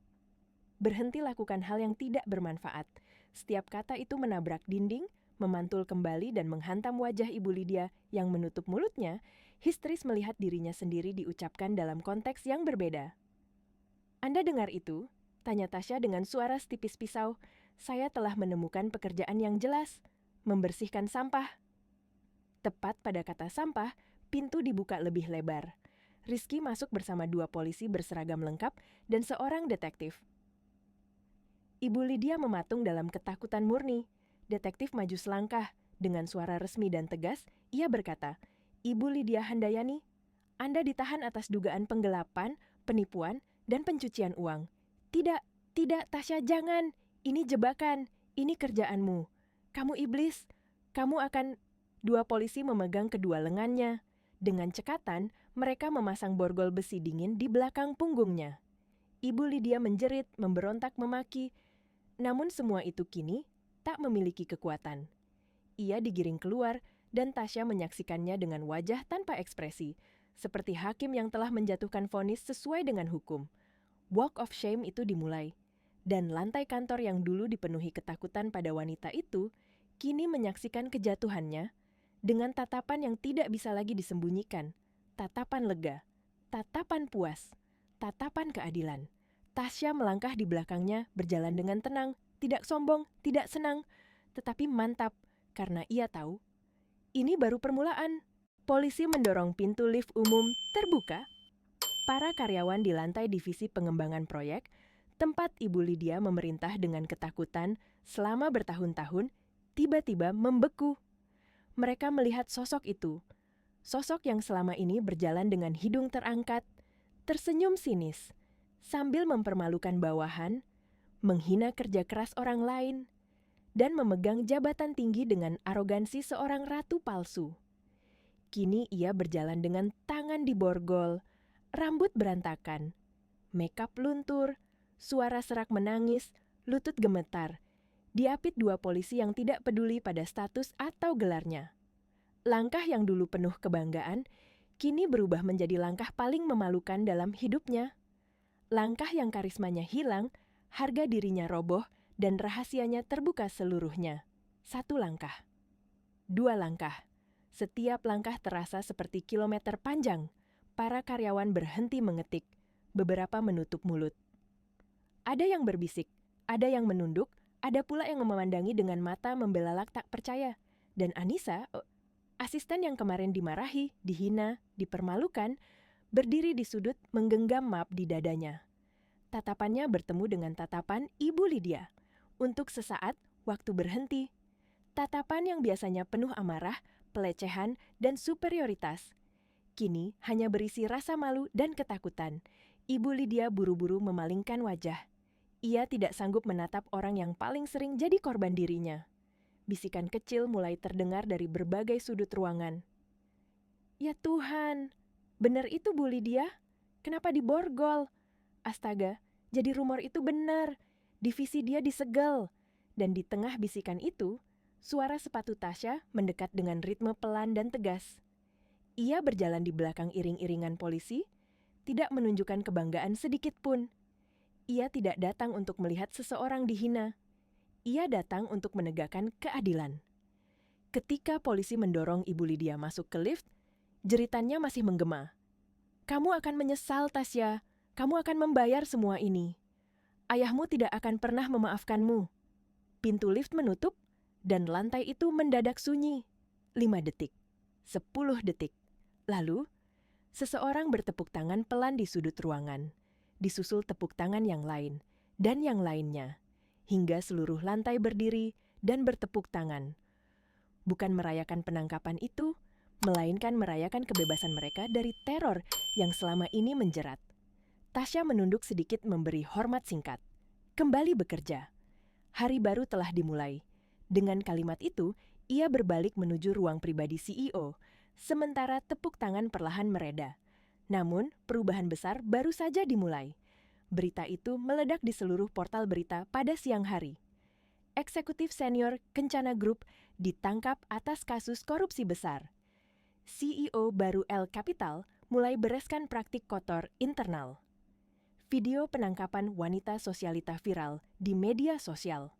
Berhenti lakukan hal yang tidak bermanfaat. Setiap kata itu menabrak dinding, memantul kembali dan menghantam wajah Ibu Lydia yang menutup mulutnya, histeris melihat dirinya sendiri diucapkan dalam konteks yang berbeda. "Anda dengar itu?" tanya Tasya dengan suara setipis pisau. "Saya telah menemukan pekerjaan yang jelas, membersihkan sampah." Tepat pada kata sampah, pintu dibuka lebih lebar. Rizky masuk bersama 2 polisi berseragam lengkap dan seorang detektif. Ibu Lydia mematung dalam ketakutan murni. Detektif maju selangkah. Dengan suara resmi dan tegas, ia berkata, "Ibu Lydia Handayani, Anda ditahan atas dugaan penggelapan, penipuan, dan pencucian uang." "Tidak, tidak, Tasya, jangan. Ini jebakan. Ini kerjaanmu. Kamu iblis. Kamu akan..." 2 polisi memegang kedua lengannya. Dengan cekatan, mereka memasang borgol besi dingin di belakang punggungnya. Ibu Lydia menjerit, memberontak, memaki. Namun semua itu kini tak memiliki kekuatan. Ia digiring keluar dan Tasya menyaksikannya dengan wajah tanpa ekspresi, seperti hakim yang telah menjatuhkan vonis sesuai dengan hukum. Walk of shame itu dimulai, dan lantai kantor yang dulu dipenuhi ketakutan pada wanita itu, kini menyaksikan kejatuhannya dengan tatapan yang tidak bisa lagi disembunyikan, tatapan lega, tatapan puas, tatapan keadilan. Tasya melangkah di belakangnya, berjalan dengan tenang, tidak sombong, tidak senang, tetapi mantap, karena ia tahu, ini baru permulaan. Polisi mendorong pintu lift umum terbuka. Para karyawan di lantai divisi pengembangan proyek, tempat Ibu Lydia memerintah dengan ketakutan selama bertahun-tahun, tiba-tiba membeku. Mereka melihat sosok itu, sosok yang selama ini berjalan dengan hidung terangkat, tersenyum sinis, sambil mempermalukan bawahan, menghina kerja keras orang lain, dan memegang jabatan tinggi dengan arogansi seorang ratu palsu. Kini ia berjalan dengan tangan diborgol, rambut berantakan, makeup luntur, suara serak menangis, lutut gemetar, diapit 2 polisi yang tidak peduli pada status atau gelarnya. Langkah yang dulu penuh kebanggaan, kini berubah menjadi langkah paling memalukan dalam hidupnya. Langkah yang karismanya hilang, harga dirinya roboh, dan rahasianya terbuka seluruhnya. 1 langkah. 2 langkah. Setiap langkah terasa seperti kilometer panjang. Para karyawan berhenti mengetik. Beberapa menutup mulut. Ada yang berbisik, ada yang menunduk, ada pula yang memandangi dengan mata membelalak tak percaya. Dan Anissa, asisten yang kemarin dimarahi, dihina, dipermalukan, berdiri di sudut menggenggam map di dadanya. Tatapannya bertemu dengan tatapan Ibu Lydia. Untuk sesaat, waktu berhenti. Tatapan yang biasanya penuh amarah, pelecehan, dan superioritas. Kini hanya berisi rasa malu dan ketakutan. Ibu Lydia buru-buru memalingkan wajah. Ia tidak sanggup menatap orang yang paling sering jadi korban dirinya. Bisikan kecil mulai terdengar dari berbagai sudut ruangan. "Ya Tuhan, benar itu Bu Lydia? Kenapa diborgol? Astaga, jadi rumor itu benar. Divisi dia disegel." Dan di tengah bisikan itu, suara sepatu Tasya mendekat dengan ritme pelan dan tegas. Ia berjalan di belakang iring-iringan polisi, tidak menunjukkan kebanggaan sedikit pun. Ia tidak datang untuk melihat seseorang dihina. Ia datang untuk menegakkan keadilan. Ketika polisi mendorong Ibu Lydia masuk ke lift, jeritannya masih menggema. "Kamu akan menyesal, Tasya. Kamu akan membayar semua ini. Ayahmu tidak akan pernah memaafkanmu." Pintu lift menutup, dan lantai itu mendadak sunyi. 5 detik. 10 detik. Lalu, seseorang bertepuk tangan pelan di sudut ruangan. Disusul tepuk tangan yang lain, dan yang lainnya. Hingga seluruh lantai berdiri dan bertepuk tangan. Bukan merayakan penangkapan itu, melainkan merayakan kebebasan mereka dari teror yang selama ini menjerat. Tasya menunduk sedikit memberi hormat singkat. Kembali bekerja. Hari baru telah dimulai. Dengan kalimat itu, ia berbalik menuju ruang pribadi CEO, sementara tepuk tangan perlahan mereda. Namun, perubahan besar baru saja dimulai. Berita itu meledak di seluruh portal berita pada siang hari. Eksekutif senior Kencana Group ditangkap atas kasus korupsi besar. CEO baru El Capital mulai bereskan praktik kotor internal. Video penangkapan wanita sosialita viral di media sosial.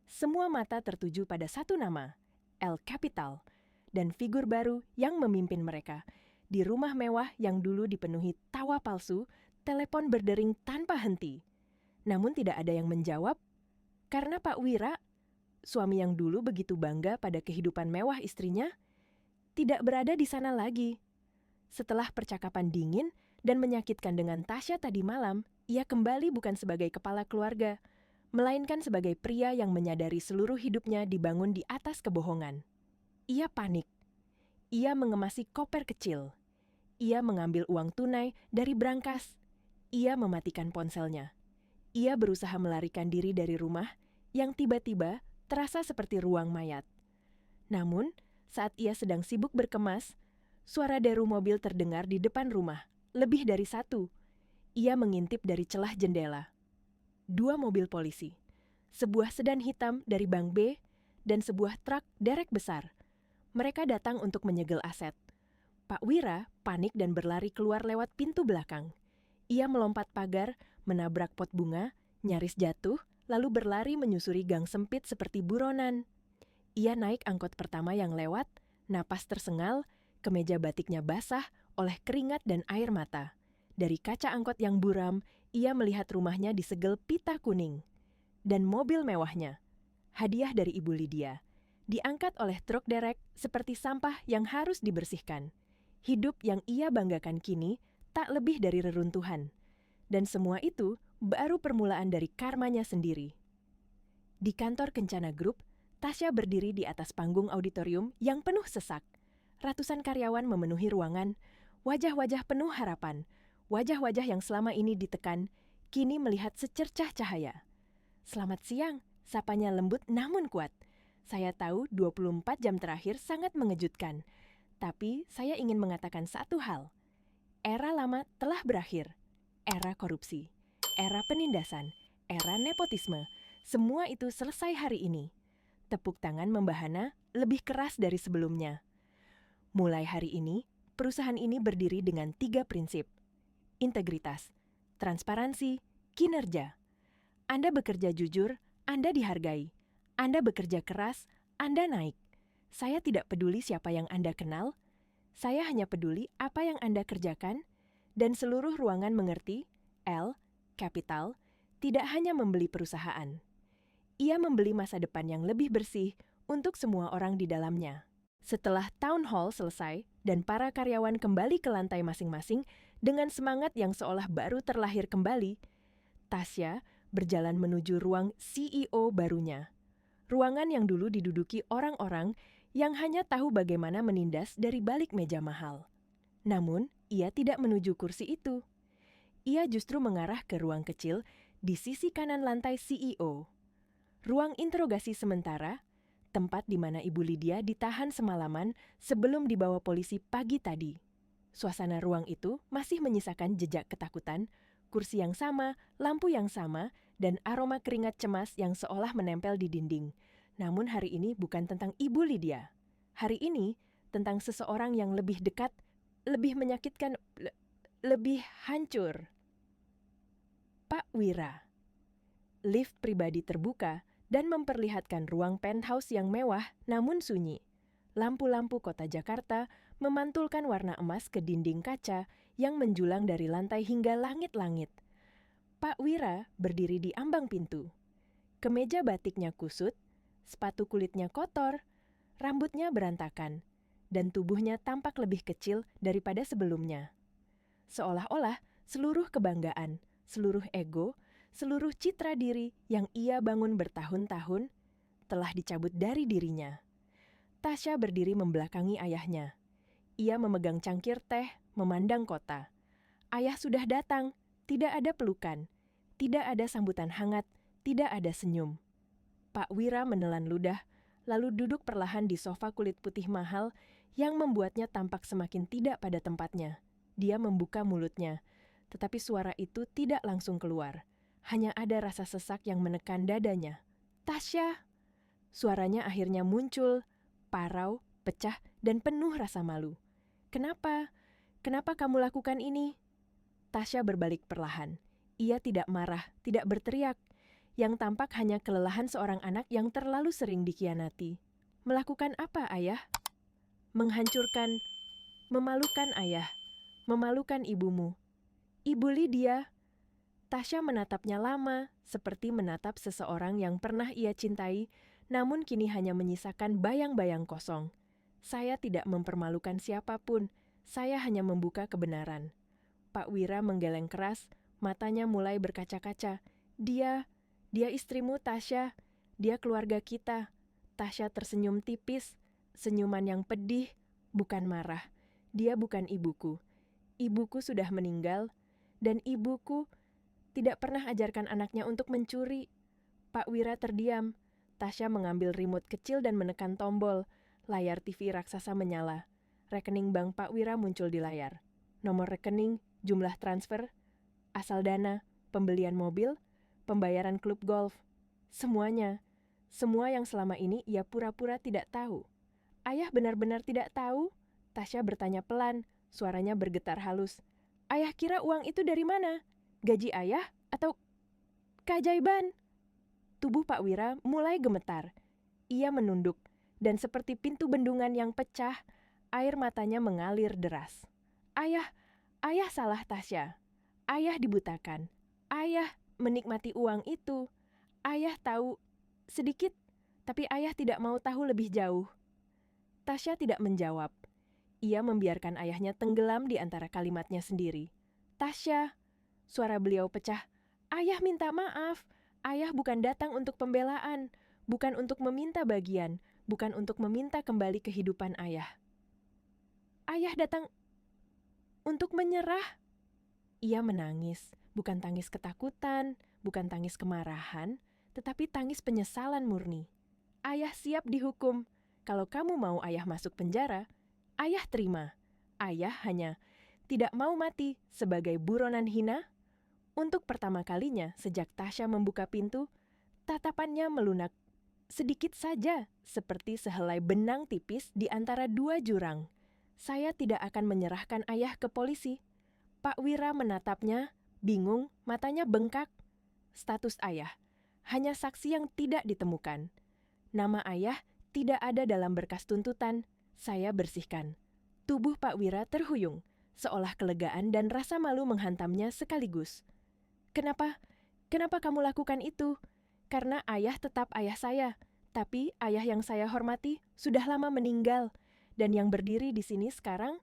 Semua mata tertuju pada satu nama, El Capital, dan figur baru yang memimpin mereka di rumah mewah yang dulu dipenuhi tawa palsu, telepon berdering tanpa henti. Namun tidak ada yang menjawab, karena Pak Wira, suami yang dulu begitu bangga pada kehidupan mewah istrinya, tidak berada di sana lagi. Setelah percakapan dingin dan menyakitkan dengan Tasya tadi malam, ia kembali bukan sebagai kepala keluarga, melainkan sebagai pria yang menyadari seluruh hidupnya dibangun di atas kebohongan. Ia panik. Ia mengemasi koper kecil. Ia mengambil uang tunai dari brankas. Ia mematikan ponselnya. Ia berusaha melarikan diri dari rumah yang tiba-tiba terasa seperti ruang mayat. Namun, saat ia sedang sibuk berkemas, suara deru mobil terdengar di depan rumah, lebih dari satu. Ia mengintip dari celah jendela. 2 mobil polisi, sebuah sedan hitam dari Bank B, dan sebuah truk derek besar. Mereka datang untuk menyegel aset. Pak Wira panik dan berlari keluar lewat pintu belakang. Ia melompat pagar, menabrak pot bunga, nyaris jatuh, lalu berlari menyusuri gang sempit seperti buronan. Ia naik angkot pertama yang lewat, napas tersengal, kemeja batiknya basah oleh keringat dan air mata. Dari kaca angkot yang buram, ia melihat rumahnya disegel pita kuning. Dan mobil mewahnya, hadiah dari Ibu Lydia, diangkat oleh truk derek seperti sampah yang harus dibersihkan. Hidup yang ia banggakan kini tak lebih dari reruntuhan. Dan semua itu baru permulaan dari karmanya sendiri. Di kantor Kencana Group, Tasya berdiri di atas panggung auditorium yang penuh sesak. Ratusan karyawan memenuhi ruangan, wajah-wajah penuh harapan, wajah-wajah yang selama ini ditekan, kini melihat secercah cahaya. "Selamat siang," sapanya lembut namun kuat. "Saya tahu 24 jam terakhir sangat mengejutkan, tapi saya ingin mengatakan satu hal. Era lama telah berakhir. Era korupsi, era penindasan, era nepotisme, semua itu selesai hari ini. Tepuk tangan membahana lebih keras dari sebelumnya. Mulai hari ini, perusahaan ini berdiri dengan 3 prinsip. Integritas, transparansi, kinerja. Anda bekerja jujur, Anda dihargai. Anda bekerja keras, Anda naik. Saya tidak peduli siapa yang Anda kenal. Saya hanya peduli apa yang Anda kerjakan, dan seluruh ruangan mengerti, El Capital tidak hanya membeli perusahaan. Ia membeli masa depan yang lebih bersih untuk semua orang di dalamnya." Setelah town hall selesai dan para karyawan kembali ke lantai masing-masing dengan semangat yang seolah baru terlahir kembali, Tasya berjalan menuju ruang CEO barunya. Ruangan yang dulu diduduki orang-orang yang hanya tahu bagaimana menindas dari balik meja mahal. Namun, ia tidak menuju kursi itu. Ia justru mengarah ke ruang kecil di sisi kanan lantai CEO. Ruang interogasi sementara, tempat di mana Ibu Lydia ditahan semalaman sebelum dibawa polisi pagi tadi. Suasana ruang itu masih menyisakan jejak ketakutan, kursi yang sama, lampu yang sama, dan aroma keringat cemas yang seolah menempel di dinding. Namun hari ini bukan tentang Ibu Lydia. Hari ini tentang seseorang yang lebih dekat, lebih menyakitkan, lebih hancur. Pak Wira. Lift pribadi terbuka dan memperlihatkan ruang penthouse yang mewah namun sunyi. Lampu-lampu kota Jakarta memantulkan warna emas ke dinding kaca yang menjulang dari lantai hingga langit-langit. Pak Wira berdiri di ambang pintu. Kemeja batiknya kusut, sepatu kulitnya kotor, rambutnya berantakan, dan tubuhnya tampak lebih kecil daripada sebelumnya. Seolah-olah seluruh kebanggaan, seluruh ego, seluruh citra diri yang ia bangun bertahun-tahun telah dicabut dari dirinya. Tasya berdiri membelakangi ayahnya. Ia memegang cangkir teh, memandang kota. Ayah sudah datang, tidak ada pelukan, tidak ada sambutan hangat, tidak ada senyum. Pak Wira menelan ludah, lalu duduk perlahan di sofa kulit putih mahal yang membuatnya tampak semakin tidak pada tempatnya. Dia membuka mulutnya, tetapi suara itu tidak langsung keluar. Hanya ada rasa sesak yang menekan dadanya. "Tasya!" Suaranya akhirnya muncul, parau, pecah, dan penuh rasa malu. "Kenapa? Kenapa kamu lakukan ini?" Tasya berbalik perlahan. Ia tidak marah, tidak berteriak. Yang tampak hanya kelelahan seorang anak yang terlalu sering dikhianati. "Melakukan apa, Ayah?" "Menghancurkan, memalukan Ayah, memalukan ibumu." "Ibu Lydia." Tasya menatapnya lama, seperti menatap seseorang yang pernah ia cintai, namun kini hanya menyisakan bayang-bayang kosong. "Saya tidak mempermalukan siapapun, saya hanya membuka kebenaran." Pak Wira menggeleng keras, matanya mulai berkaca-kaca. Dia istrimu, Tasya. Dia keluarga kita." Tasya tersenyum tipis, senyuman yang pedih, bukan marah. "Dia bukan ibuku. Ibuku sudah meninggal, dan ibuku tidak pernah ajarkan anaknya untuk mencuri." Pak Wira terdiam. Tasya mengambil remote kecil dan menekan tombol. Layar TV raksasa menyala. Rekening bank Pak Wira muncul di layar. Nomor rekening, jumlah transfer, asal dana, pembelian mobil, pembayaran klub golf. Semuanya. Semua yang selama ini ia pura-pura tidak tahu. "Ayah benar-benar tidak tahu?" Tasya bertanya pelan, suaranya bergetar halus. "Ayah kira uang itu dari mana? Gaji ayah atau keajaiban?" Tubuh Pak Wira mulai gemetar. Ia menunduk, dan seperti pintu bendungan yang pecah, air matanya mengalir deras. Ayah salah, Tasya. Ayah dibutakan. Ayah menikmati uang itu. Ayah tahu sedikit, tapi ayah tidak mau tahu lebih jauh." Tasya tidak menjawab. Ia membiarkan ayahnya tenggelam di antara kalimatnya sendiri. "Tasya," suara beliau pecah. "Ayah minta maaf. Ayah bukan datang untuk pembelaan, bukan untuk meminta bagian, bukan untuk meminta kembali kehidupan ayah. Ayah datang untuk menyerah." Ia menangis, bukan tangis ketakutan, bukan tangis kemarahan, tetapi tangis penyesalan murni. "Ayah siap dihukum. Kalau kamu mau ayah masuk penjara, ayah terima. Ayah hanya tidak mau mati sebagai buronan hina." Untuk pertama kalinya sejak Tasya membuka pintu, tatapannya melunak sedikit saja, seperti sehelai benang tipis di antara dua jurang. "Saya tidak akan menyerahkan ayah ke polisi." Pak Wira menatapnya, bingung, matanya bengkak. Status ayah, hanya saksi yang tidak ditemukan. Nama ayah tidak ada dalam berkas tuntutan. Saya bersihkan. Tubuh Pak Wira terhuyung, seolah kelegaan dan rasa malu menghantamnya sekaligus. Kenapa kamu lakukan itu?" "Karena ayah tetap ayah saya, tapi ayah yang saya hormati sudah lama meninggal, dan yang berdiri di sini sekarang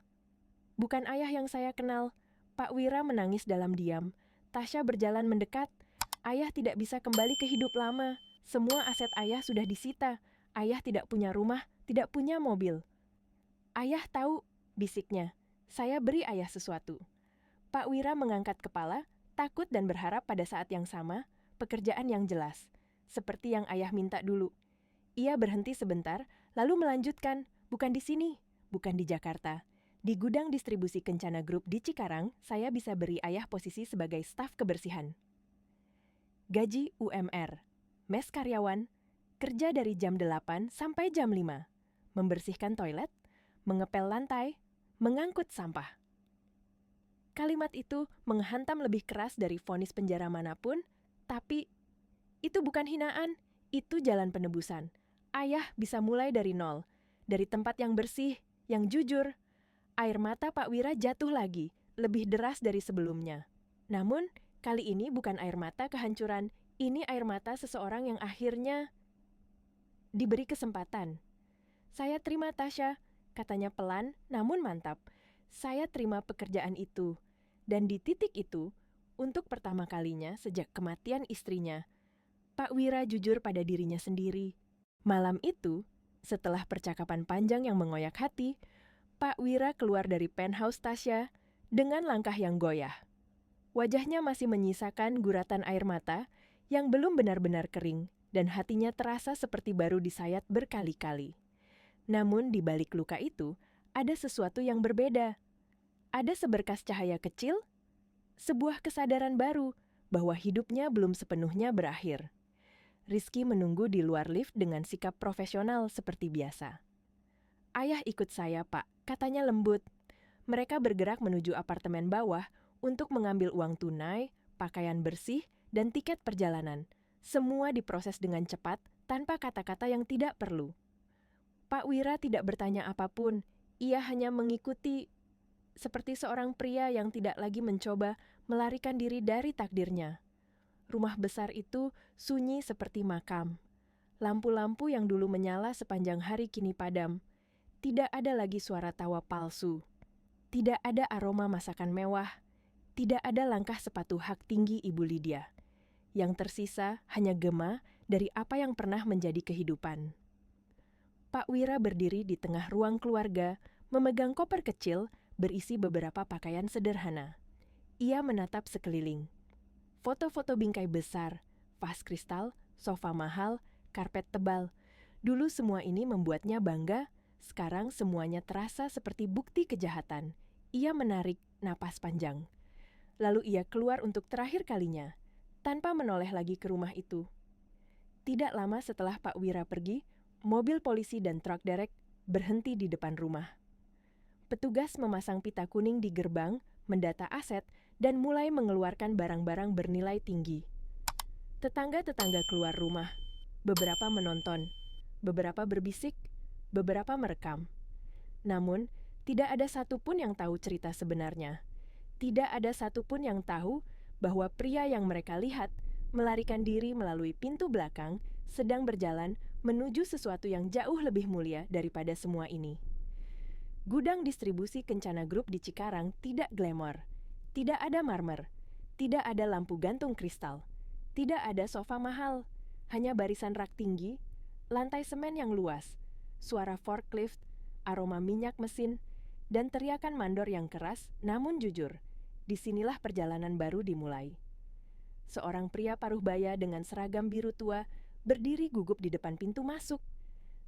bukan ayah yang saya kenal." Pak Wira menangis dalam diam. Tasya berjalan mendekat. "Ayah tidak bisa kembali ke hidup lama. Semua aset ayah sudah disita. Ayah tidak punya rumah, tidak punya mobil." "Ayah tahu," bisiknya. "Saya beri ayah sesuatu." Pak Wira mengangkat kepala, takut dan berharap pada saat yang sama, pekerjaan yang jelas, seperti yang ayah minta dulu. Ia berhenti sebentar, lalu melanjutkan, "Bukan di sini, bukan di Jakarta. Di gudang distribusi Kencana Group di Cikarang, saya bisa beri ayah posisi sebagai staf kebersihan. Gaji UMR, mes karyawan, kerja dari jam 8 sampai jam 5, membersihkan toilet, mengepel lantai, mengangkut sampah." Kalimat itu menghantam lebih keras dari vonis penjara manapun, tapi itu bukan hinaan, itu jalan penebusan. Ayah bisa mulai dari nol, dari tempat yang bersih, yang jujur. Air mata Pak Wira jatuh lagi, lebih deras dari sebelumnya. Namun, kali ini bukan air mata kehancuran, ini air mata seseorang yang akhirnya diberi kesempatan. "Saya terima, Tasya," katanya pelan namun mantap. "Saya terima pekerjaan itu." Dan di titik itu, untuk pertama kalinya sejak kematian istrinya, Pak Wira jujur pada dirinya sendiri. Malam itu, setelah percakapan panjang yang mengoyak hati, Pak Wira keluar dari penthouse Tasya dengan langkah yang goyah. Wajahnya masih menyisakan guratan air mata yang belum benar-benar kering, dan hatinya terasa seperti baru disayat berkali-kali. Namun di balik luka itu, ada sesuatu yang berbeda. Ada seberkas cahaya kecil, sebuah kesadaran baru bahwa hidupnya belum sepenuhnya berakhir. Rizky menunggu di luar lift dengan sikap profesional seperti biasa. "Ayah ikut saya, Pak," katanya lembut. Mereka bergerak menuju apartemen bawah untuk mengambil uang tunai, pakaian bersih, dan tiket perjalanan. Semua diproses dengan cepat, tanpa kata-kata yang tidak perlu. Pak Wira tidak bertanya apapun, ia hanya mengikuti seperti seorang pria yang tidak lagi mencoba melarikan diri dari takdirnya. Rumah besar itu sunyi seperti makam. Lampu-lampu yang dulu menyala sepanjang hari kini padam. Tidak ada lagi suara tawa palsu. Tidak ada aroma masakan mewah. Tidak ada langkah sepatu hak tinggi Ibu Lydia. Yang tersisa hanya gema dari apa yang pernah menjadi kehidupan. Pak Wira berdiri di tengah ruang keluarga, memegang koper kecil berisi beberapa pakaian sederhana. Ia menatap sekeliling. Foto-foto bingkai besar, vas kristal, sofa mahal, karpet tebal. Dulu semua ini membuatnya bangga, sekarang semuanya terasa seperti bukti kejahatan. Ia menarik napas panjang. Lalu ia keluar untuk terakhir kalinya, tanpa menoleh lagi ke rumah itu. Tidak lama setelah Pak Wira pergi, mobil polisi dan truk derek berhenti di depan rumah. Petugas memasang pita kuning di gerbang, mendata aset, dan mulai mengeluarkan barang-barang bernilai tinggi. Tetangga-tetangga keluar rumah. Beberapa menonton, beberapa berbisik, beberapa merekam. Namun, tidak ada satupun yang tahu cerita sebenarnya. Tidak ada satupun yang tahu bahwa pria yang mereka lihat melarikan diri melalui pintu belakang sedang berjalan menuju sesuatu yang jauh lebih mulia daripada semua ini. Gudang distribusi Kencana Group di Cikarang tidak glamor. Tidak ada marmer. Tidak ada lampu gantung kristal. Tidak ada sofa mahal. Hanya barisan rak tinggi, lantai semen yang luas, suara forklift, aroma minyak mesin, dan teriakan mandor yang keras namun jujur. Disinilah perjalanan baru dimulai. Seorang pria paruh baya dengan seragam biru tua berdiri gugup di depan pintu masuk.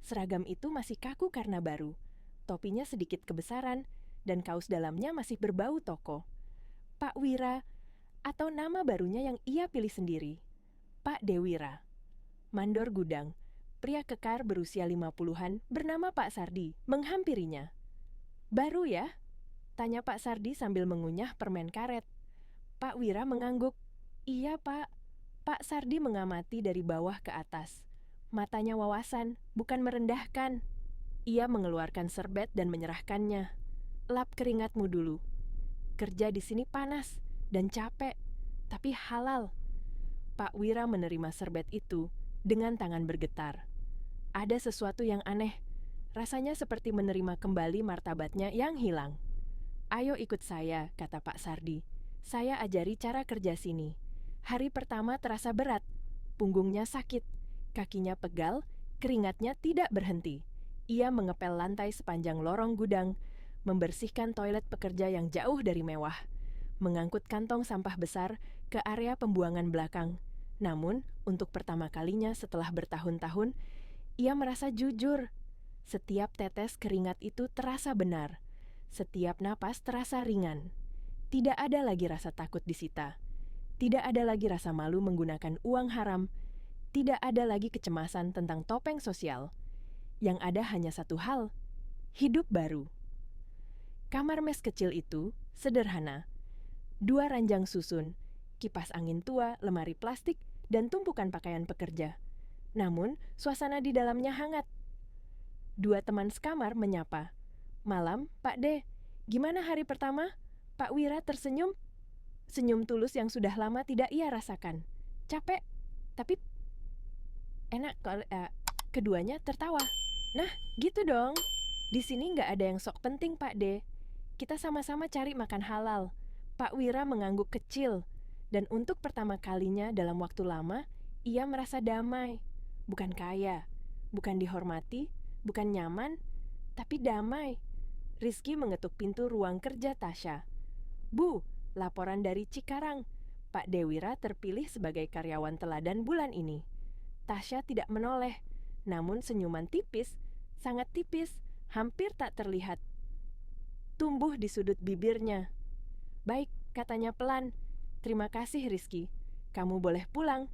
Seragam itu masih kaku karena baru. Topinya sedikit kebesaran, dan kaos dalamnya masih berbau toko. Pak Wira, atau nama barunya yang ia pilih sendiri, Pak Dewira. Mandor gudang, pria kekar berusia 50-an bernama Pak Sardi, menghampirinya. "Baru ya?" tanya Pak Sardi sambil mengunyah permen karet. Pak Wira mengangguk. "Iya, Pak." Pak Sardi mengamati dari bawah ke atas. Matanya wawasan, bukan merendahkan. Ia mengeluarkan serbet dan menyerahkannya. "Lap keringatmu dulu. Kerja di sini panas dan capek, tapi halal." Pak Wira menerima serbet itu dengan tangan bergetar. Ada sesuatu yang aneh. Rasanya seperti menerima kembali martabatnya yang hilang. "Ayo ikut saya," kata Pak Sardi. "Saya ajari cara kerja sini." Hari pertama terasa berat. Punggungnya sakit, kakinya pegal, keringatnya tidak berhenti. Ia mengepel lantai sepanjang lorong gudang, membersihkan toilet pekerja yang jauh dari mewah, mengangkut kantong sampah besar ke area pembuangan belakang. Namun, untuk pertama kalinya setelah bertahun-tahun, ia merasa jujur. Setiap tetes keringat itu terasa benar. Setiap napas terasa ringan. Tidak ada lagi rasa takut disita. Tidak ada lagi rasa malu menggunakan uang haram. Tidak ada lagi kecemasan tentang topeng sosial. Yang ada hanya satu hal, hidup baru. Kamar mes kecil itu sederhana. 2 ranjang susun, kipas angin tua, lemari plastik, dan tumpukan pakaian pekerja. Namun, suasana di dalamnya hangat. 2 teman sekamar menyapa. "Malam, Pak D. Gimana hari pertama?" Pak Wira tersenyum. Senyum tulus yang sudah lama tidak ia rasakan. "Capek, tapi enak." Keduanya tertawa. "Nah, gitu dong. Di sini nggak ada yang sok penting, Pak D. Kita sama-sama cari makan halal." Pak Wira mengangguk kecil, dan untuk pertama kalinya dalam waktu lama, ia merasa damai. Bukan kaya, bukan dihormati, bukan nyaman, tapi damai. Rizky mengetuk pintu ruang kerja Tasya. "Bu, laporan dari Cikarang. Pak Dewira terpilih sebagai karyawan teladan bulan ini." Tasya tidak menoleh, namun senyuman tipis, sangat tipis, hampir tak terlihat. tumbuh di sudut bibirnya. "Baik," katanya pelan. "Terima kasih, Rizky. Kamu boleh pulang."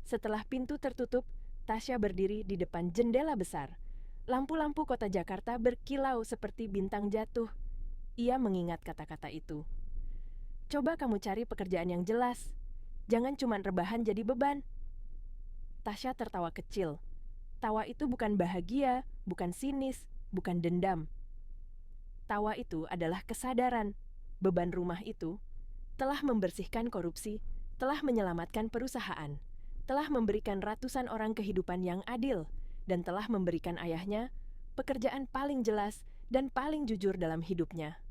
Setelah pintu tertutup, Tasya berdiri di depan jendela besar. Lampu-lampu kota Jakarta berkilau seperti bintang jatuh. Ia mengingat kata-kata itu. "Coba kamu cari pekerjaan yang jelas. Jangan cuma rebahan jadi beban." Tasya tertawa kecil. Tawa itu bukan bahagia, bukan sinis, bukan dendam. Tawa itu adalah kesadaran. Beban rumah itu telah membersihkan korupsi, telah menyelamatkan perusahaan, telah memberikan ratusan orang kehidupan yang adil, dan telah memberikan ayahnya pekerjaan paling jelas dan paling jujur dalam hidupnya.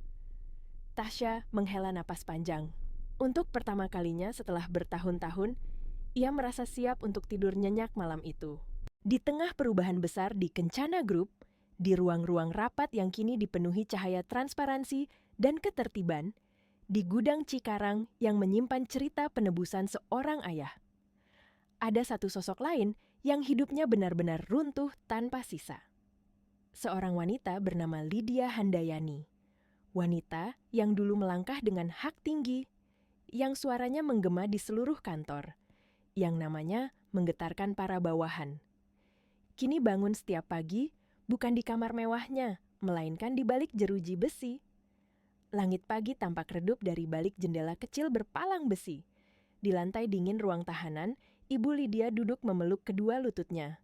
Tasya menghela napas panjang. Untuk pertama kalinya setelah bertahun-tahun, ia merasa siap untuk tidur nyenyak malam itu. Di tengah perubahan besar di Kencana Group, di ruang-ruang rapat yang kini dipenuhi cahaya transparansi dan ketertiban, di gudang Cikarang yang menyimpan cerita penebusan seorang ayah. Ada satu sosok lain yang hidupnya benar-benar runtuh tanpa sisa. Seorang wanita bernama Lydia Handayani. Wanita yang dulu melangkah dengan hak tinggi, yang suaranya menggema di seluruh kantor, yang namanya menggetarkan para bawahan. Kini bangun setiap pagi, bukan di kamar mewahnya, melainkan di balik jeruji besi. Langit pagi tampak redup dari balik jendela kecil berpalang besi. Di lantai dingin ruang tahanan, Ibu Lydia duduk memeluk kedua lututnya.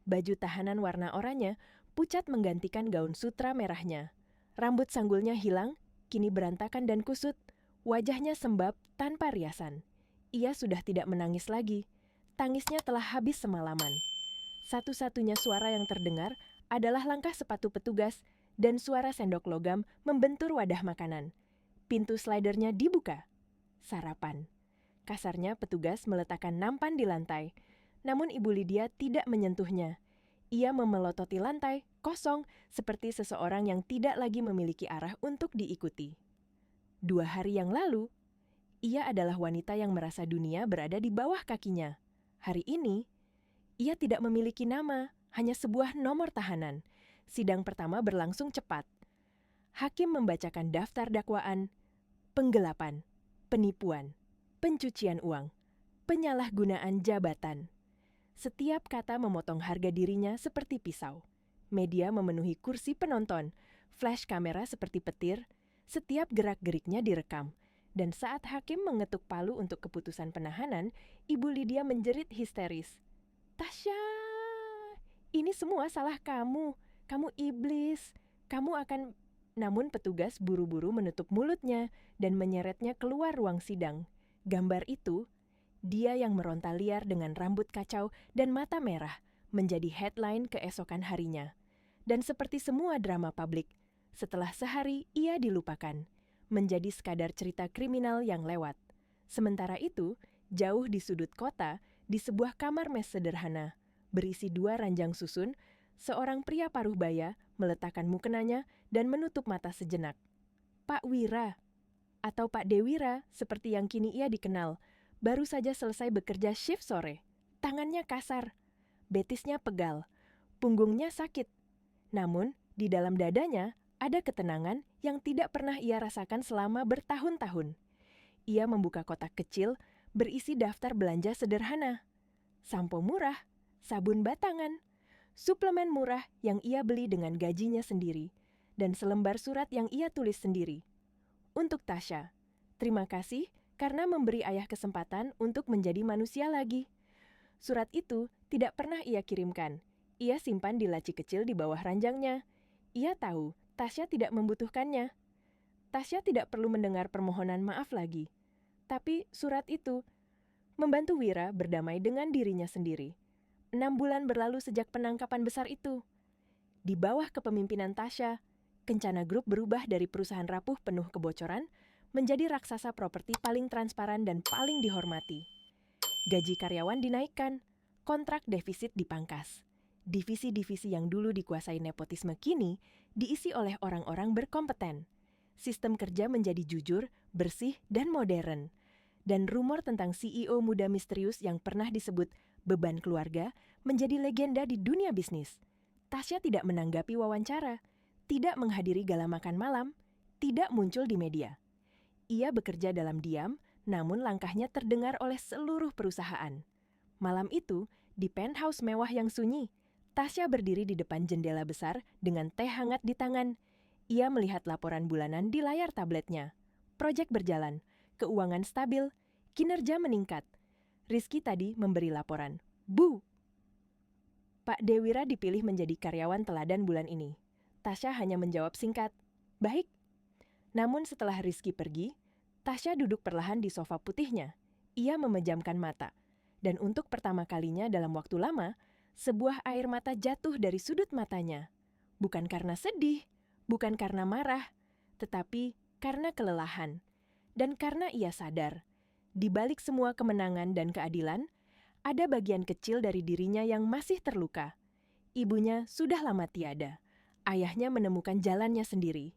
Baju tahanan warna oranye pucat menggantikan gaun sutra merahnya. Rambut sanggulnya hilang, kini berantakan dan kusut. Wajahnya sembab tanpa riasan. Ia sudah tidak menangis lagi. Tangisnya telah habis semalaman. Satu-satunya suara yang terdengar adalah langkah sepatu petugas dan suara sendok logam membentur wadah makanan. Pintu slidernya dibuka. Sarapan. Kasarnya petugas meletakkan nampan di lantai. Namun Ibu Lydia tidak menyentuhnya. Ia memelototi lantai, kosong, seperti seseorang yang tidak lagi memiliki arah untuk diikuti. 2 hari yang lalu, ia adalah wanita yang merasa dunia berada di bawah kakinya. Hari ini, ia tidak memiliki nama, hanya sebuah nomor tahanan. Sidang pertama berlangsung cepat. Hakim membacakan daftar dakwaan, penggelapan, penipuan, pencucian uang, penyalahgunaan jabatan. Setiap kata memotong harga dirinya seperti pisau. Media memenuhi kursi penonton, flash kamera seperti petir, setiap gerak-geriknya direkam. Dan saat hakim mengetuk palu untuk keputusan penahanan, Ibu Lydia menjerit histeris. "Tasya, ini semua salah kamu. Kamu iblis. Kamu akan..." Namun petugas buru-buru menutup mulutnya dan menyeretnya keluar ruang sidang. Gambar itu, dia yang meronta liar dengan rambut kacau dan mata merah, menjadi headline keesokan harinya. Dan seperti semua drama publik, setelah sehari ia dilupakan, menjadi sekadar cerita kriminal yang lewat. Sementara itu, jauh di sudut kota, di sebuah kamar mes sederhana, berisi 2 ranjang susun, seorang pria paruh baya meletakkan mukenanya dan menutup mata sejenak. Pak Wira, atau Pak Dewira seperti yang kini ia dikenal, baru saja selesai bekerja shift sore. Tangannya kasar, betisnya pegal, punggungnya sakit. Namun, di dalam dadanya ada ketenangan yang tidak pernah ia rasakan selama bertahun-tahun. Ia membuka kotak kecil berisi daftar belanja sederhana. Sampo murah, sabun batangan, suplemen murah yang ia beli dengan gajinya sendiri, dan selembar surat yang ia tulis sendiri. Untuk Tasya, terima kasih karena memberi ayah kesempatan untuk menjadi manusia lagi. Surat itu tidak pernah ia kirimkan. Ia simpan di laci kecil di bawah ranjangnya. Ia tahu Tasya tidak membutuhkannya. Tasya tidak perlu mendengar permohonan maaf lagi. Tapi surat itu membantu Wira berdamai dengan dirinya sendiri. 6 bulan berlalu sejak penangkapan besar itu. Di bawah kepemimpinan Tasya, Kencana Group berubah dari perusahaan rapuh penuh kebocoran menjadi raksasa properti paling transparan dan paling dihormati. Gaji karyawan dinaikkan, kontrak defisit dipangkas. Divisi-divisi yang dulu dikuasai nepotisme kini diisi oleh orang-orang berkompeten. Sistem kerja menjadi jujur, bersih, dan modern. Dan rumor tentang CEO muda misterius yang pernah disebut beban keluarga menjadi legenda di dunia bisnis. Tasya tidak menanggapi wawancara, tidak menghadiri gala makan malam. tidak muncul di media. Ia bekerja dalam diam, namun langkahnya terdengar oleh seluruh perusahaan. Malam itu, di penthouse mewah yang sunyi, Tasya berdiri di depan jendela besar dengan teh hangat di tangan. Ia melihat laporan bulanan di layar tabletnya. Proyek berjalan, keuangan stabil, kinerja meningkat. Rizky tadi memberi laporan. Bu! Pak Dewira dipilih menjadi karyawan teladan bulan ini. Tasya hanya menjawab singkat, baik. Namun setelah Rizky pergi, Tasya duduk perlahan di sofa putihnya. Ia memejamkan mata. Dan untuk pertama kalinya dalam waktu lama, sebuah air mata jatuh dari sudut matanya. Bukan karena sedih, bukan karena marah, tetapi karena kelelahan. Dan karena ia sadar, di balik semua kemenangan dan keadilan, ada bagian kecil dari dirinya yang masih terluka. Ibunya sudah lama tiada. Ayahnya menemukan jalannya sendiri.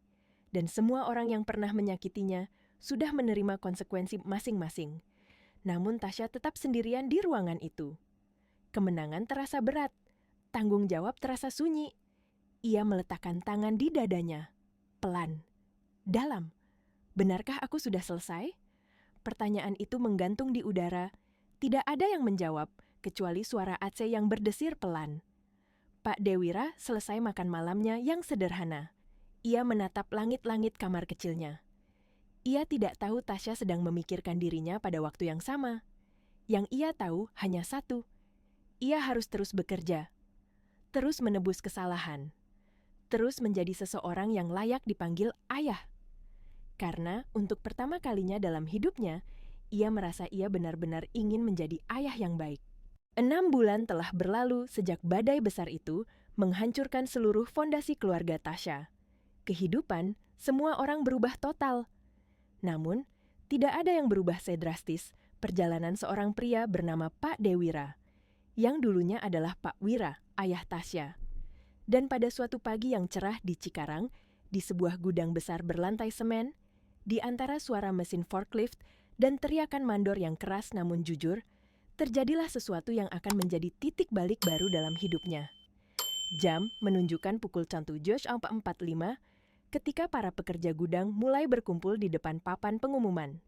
Dan semua orang yang pernah menyakitinya sudah menerima konsekuensi masing-masing. Namun Tasya tetap sendirian di ruangan itu. Kemenangan terasa berat. Tanggung jawab terasa sunyi. Ia meletakkan tangan di dadanya. Pelan. Dalam. Benarkah aku sudah selesai? Pertanyaan itu menggantung di udara. Tidak ada yang menjawab, kecuali suara Aceh yang berdesir pelan. Pak Dewira selesai makan malamnya yang sederhana. Ia menatap langit-langit kamar kecilnya. Ia tidak tahu Tasya sedang memikirkan dirinya pada waktu yang sama. Yang ia tahu hanya satu. Ia harus terus bekerja. Terus menebus kesalahan. Terus menjadi seseorang yang layak dipanggil ayah. Karena untuk pertama kalinya dalam hidupnya, ia merasa ia benar-benar ingin menjadi ayah yang baik. 6 bulan telah berlalu sejak badai besar itu menghancurkan seluruh fondasi keluarga Tasya. Kehidupan, semua orang berubah total. Namun, tidak ada yang berubah sedrastis perjalanan seorang pria bernama Pak Dewira, yang dulunya adalah Pak Wira, ayah Tasya. Dan pada suatu pagi yang cerah di Cikarang, di sebuah gudang besar berlantai semen, di antara suara mesin forklift dan teriakan mandor yang keras namun jujur, terjadilah sesuatu yang akan menjadi titik balik baru dalam hidupnya. Jam menunjukkan pukul 7.45 ketika para pekerja gudang mulai berkumpul di depan papan pengumuman.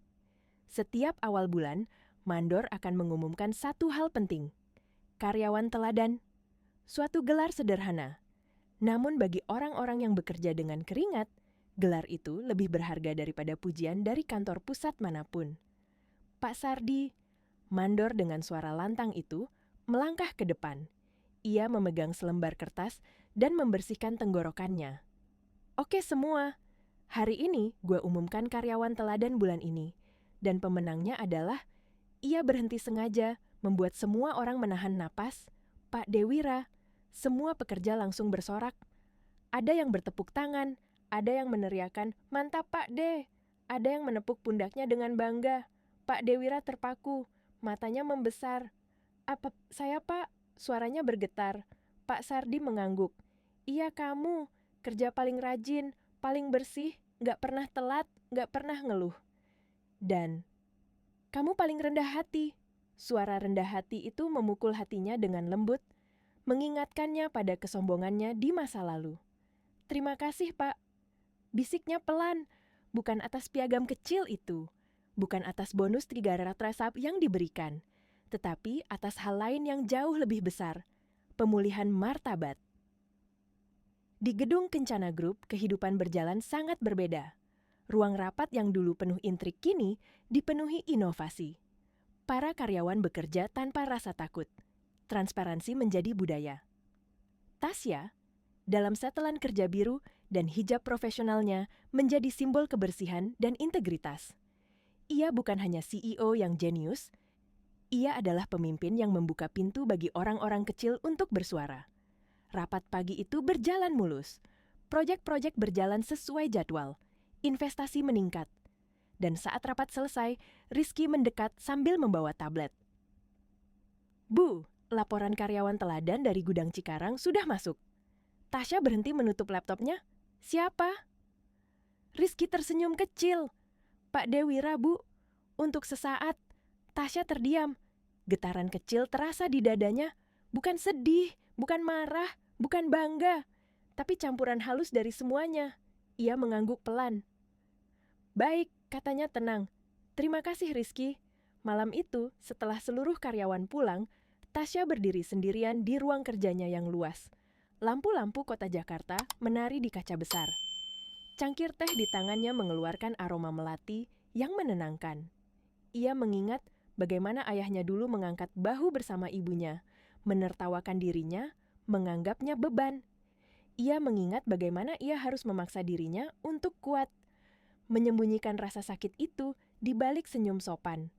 Setiap awal bulan, mandor akan mengumumkan satu hal penting. Karyawan teladan, suatu gelar sederhana. Namun bagi orang-orang yang bekerja dengan keringat, gelar itu lebih berharga daripada pujian dari kantor pusat manapun. Pak Sardi, mandor dengan suara lantang itu, melangkah ke depan. Ia memegang selembar kertas dan membersihkan tenggorokannya. Oke semua, hari ini gue umumkan karyawan teladan bulan ini. Dan pemenangnya adalah, ia berhenti sengaja, membuat semua orang menahan napas. Pak Dewira, semua pekerja langsung bersorak. Ada yang bertepuk tangan, ada yang meneriakan, mantap Pak De. Ada yang menepuk pundaknya dengan bangga. Pak Dewira terpaku, matanya membesar. Apa saya Pak? Suaranya bergetar. Pak Sardi mengangguk. Iya kamu, kerja paling rajin, paling bersih, gak pernah telat, gak pernah ngeluh. Dan, kamu paling rendah hati. Suara rendah hati itu memukul hatinya dengan lembut, mengingatkannya pada kesombongannya di masa lalu. Terima kasih Pak. Bisiknya pelan, bukan atas piagam kecil itu. Bukan atas bonus 300 resap yang diberikan, tetapi atas hal lain yang jauh lebih besar, pemulihan martabat. Di gedung Kencana Group, kehidupan berjalan sangat berbeda. Ruang rapat yang dulu penuh intrik kini dipenuhi inovasi. Para karyawan bekerja tanpa rasa takut. Transparansi menjadi budaya. Tasya, dalam setelan kerja biru dan hijab profesionalnya, menjadi simbol kebersihan dan integritas. Ia bukan hanya CEO yang jenius, ia adalah pemimpin yang membuka pintu bagi orang-orang kecil untuk bersuara. Rapat pagi itu berjalan mulus. Proyek-proyek berjalan sesuai jadwal. Investasi meningkat. Dan saat rapat selesai, Rizky mendekat sambil membawa tablet. Bu, laporan karyawan teladan dari gudang Cikarang sudah masuk. Tasya berhenti menutup laptopnya. Siapa? Rizky tersenyum kecil. Pak Dewira, Bu. Untuk sesaat, Tasya terdiam. Getaran kecil terasa di dadanya. Bukan sedih, bukan marah, bukan bangga. Tapi campuran halus dari semuanya. Ia mengangguk pelan. Baik, katanya tenang. Terima kasih Rizky. Malam itu, setelah seluruh karyawan pulang, Tasya berdiri sendirian di ruang kerjanya yang luas. Lampu-lampu kota Jakarta menari di kaca besar. Cangkir teh di tangannya mengeluarkan aroma melati yang menenangkan. Ia mengingat bagaimana ayahnya dulu mengangkat bahu bersama ibunya, menertawakan dirinya, menganggapnya beban. Ia mengingat bagaimana ia harus memaksa dirinya untuk kuat, menyembunyikan rasa sakit itu di balik senyum sopan.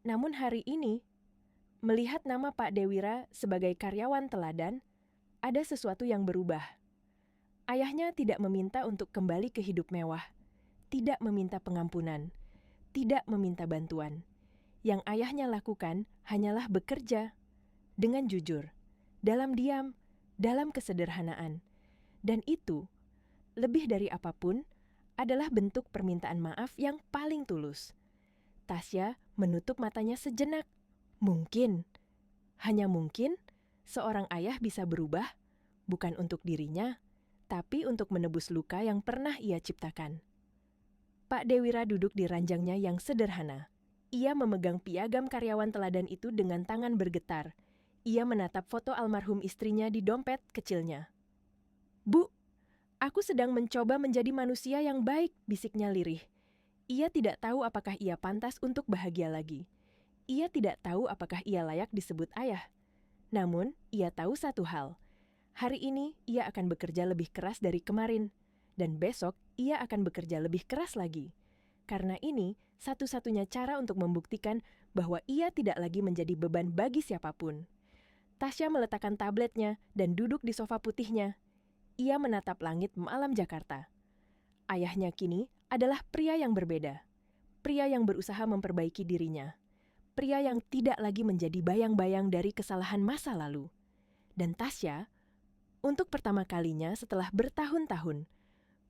Namun hari ini, melihat nama Pak Dewira sebagai karyawan teladan, ada sesuatu yang berubah. Ayahnya tidak meminta untuk kembali ke hidup mewah, tidak meminta pengampunan, tidak meminta bantuan. Yang ayahnya lakukan hanyalah bekerja dengan jujur, dalam diam, dalam kesederhanaan. Dan itu, lebih dari apapun, adalah bentuk permintaan maaf yang paling tulus. Tasya menutup matanya sejenak. Mungkin, hanya mungkin, seorang ayah bisa berubah, bukan untuk dirinya, tapi untuk menebus luka yang pernah ia ciptakan. Pak Dewira duduk di ranjangnya yang sederhana. Ia memegang piagam karyawan teladan itu dengan tangan bergetar. Ia menatap foto almarhum istrinya di dompet kecilnya. "Bu, aku sedang mencoba menjadi manusia yang baik," bisiknya lirih. Ia tidak tahu apakah ia pantas untuk bahagia lagi. Ia tidak tahu apakah ia layak disebut ayah. Namun, ia tahu satu hal. Hari ini ia akan bekerja lebih keras dari kemarin. Dan besok ia akan bekerja lebih keras lagi. Karena ini satu-satunya cara untuk membuktikan bahwa ia tidak lagi menjadi beban bagi siapapun. Tasya meletakkan tabletnya dan duduk di sofa putihnya. Ia menatap langit malam Jakarta. Ayahnya kini adalah pria yang berbeda. Pria yang berusaha memperbaiki dirinya. Pria yang tidak lagi menjadi bayang-bayang dari kesalahan masa lalu. Dan Tasya, untuk pertama kalinya setelah bertahun-tahun,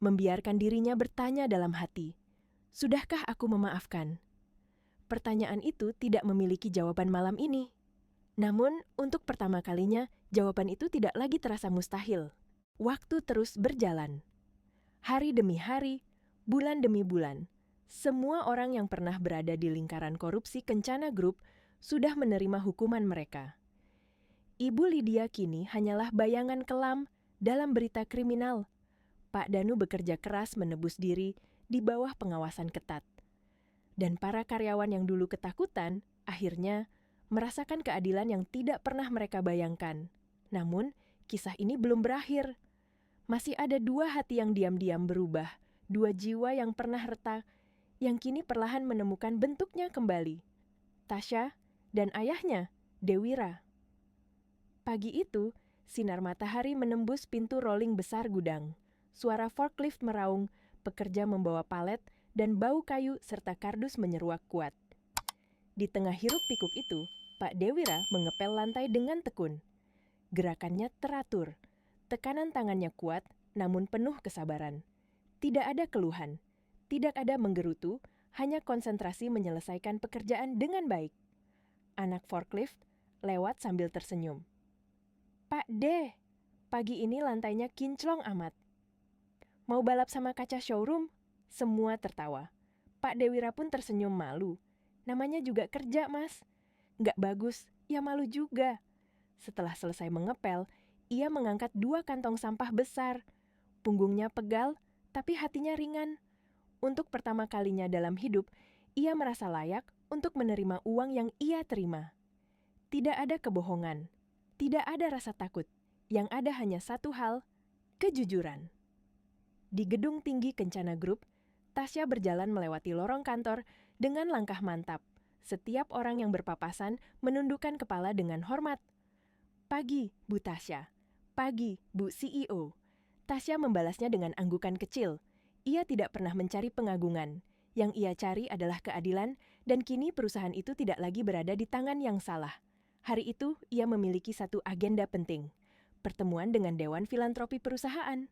membiarkan dirinya bertanya dalam hati, "Sudahkah aku memaafkan?" Pertanyaan itu tidak memiliki jawaban malam ini. Namun, untuk pertama kalinya, jawaban itu tidak lagi terasa mustahil. Waktu terus berjalan. Hari demi hari, bulan demi bulan, semua orang yang pernah berada di lingkaran korupsi Kencana Group sudah menerima hukuman mereka. Ibu Lydia kini hanyalah bayangan kelam dalam berita kriminal. Pak Danu bekerja keras menebus diri di bawah pengawasan ketat. Dan para karyawan yang dulu ketakutan, akhirnya merasakan keadilan yang tidak pernah mereka bayangkan. Namun, kisah ini belum berakhir. Masih ada dua hati yang diam-diam berubah, dua jiwa yang pernah retak, yang kini perlahan menemukan bentuknya kembali. Tasya dan ayahnya, Dewira. Pagi itu, sinar matahari menembus pintu rolling besar gudang. Suara forklift meraung, pekerja membawa palet, dan bau kayu serta kardus menyeruak kuat. Di tengah hiruk-pikuk itu, Pak Dewira mengepel lantai dengan tekun. Gerakannya teratur, tekanan tangannya kuat, namun penuh kesabaran. Tidak ada keluhan, tidak ada menggerutu, hanya konsentrasi menyelesaikan pekerjaan dengan baik. Anak forklift lewat sambil tersenyum. "Pak D, pagi ini lantainya kinclong amat. Mau balap sama kaca showroom?" Semua tertawa. Pak Dewira pun tersenyum malu. Namanya juga kerja, Mas. Nggak bagus, ya malu juga. Setelah selesai mengepel, ia mengangkat 2 kantong sampah besar. Punggungnya pegal, tapi hatinya ringan. Untuk pertama kalinya dalam hidup, ia merasa layak untuk menerima uang yang ia terima. Tidak ada kebohongan, tidak ada rasa takut. Yang ada hanya satu hal, kejujuran. Di gedung tinggi Kencana Group, Tasya berjalan melewati lorong kantor dengan langkah mantap. Setiap orang yang berpapasan menundukkan kepala dengan hormat. "Pagi, Bu Tasya. Pagi, Bu CEO." Tasya membalasnya dengan anggukan kecil. Ia tidak pernah mencari pengagungan. Yang ia cari adalah keadilan, dan kini perusahaan itu tidak lagi berada di tangan yang salah. Hari itu, ia memiliki satu agenda penting. Pertemuan dengan Dewan Filantropi Perusahaan.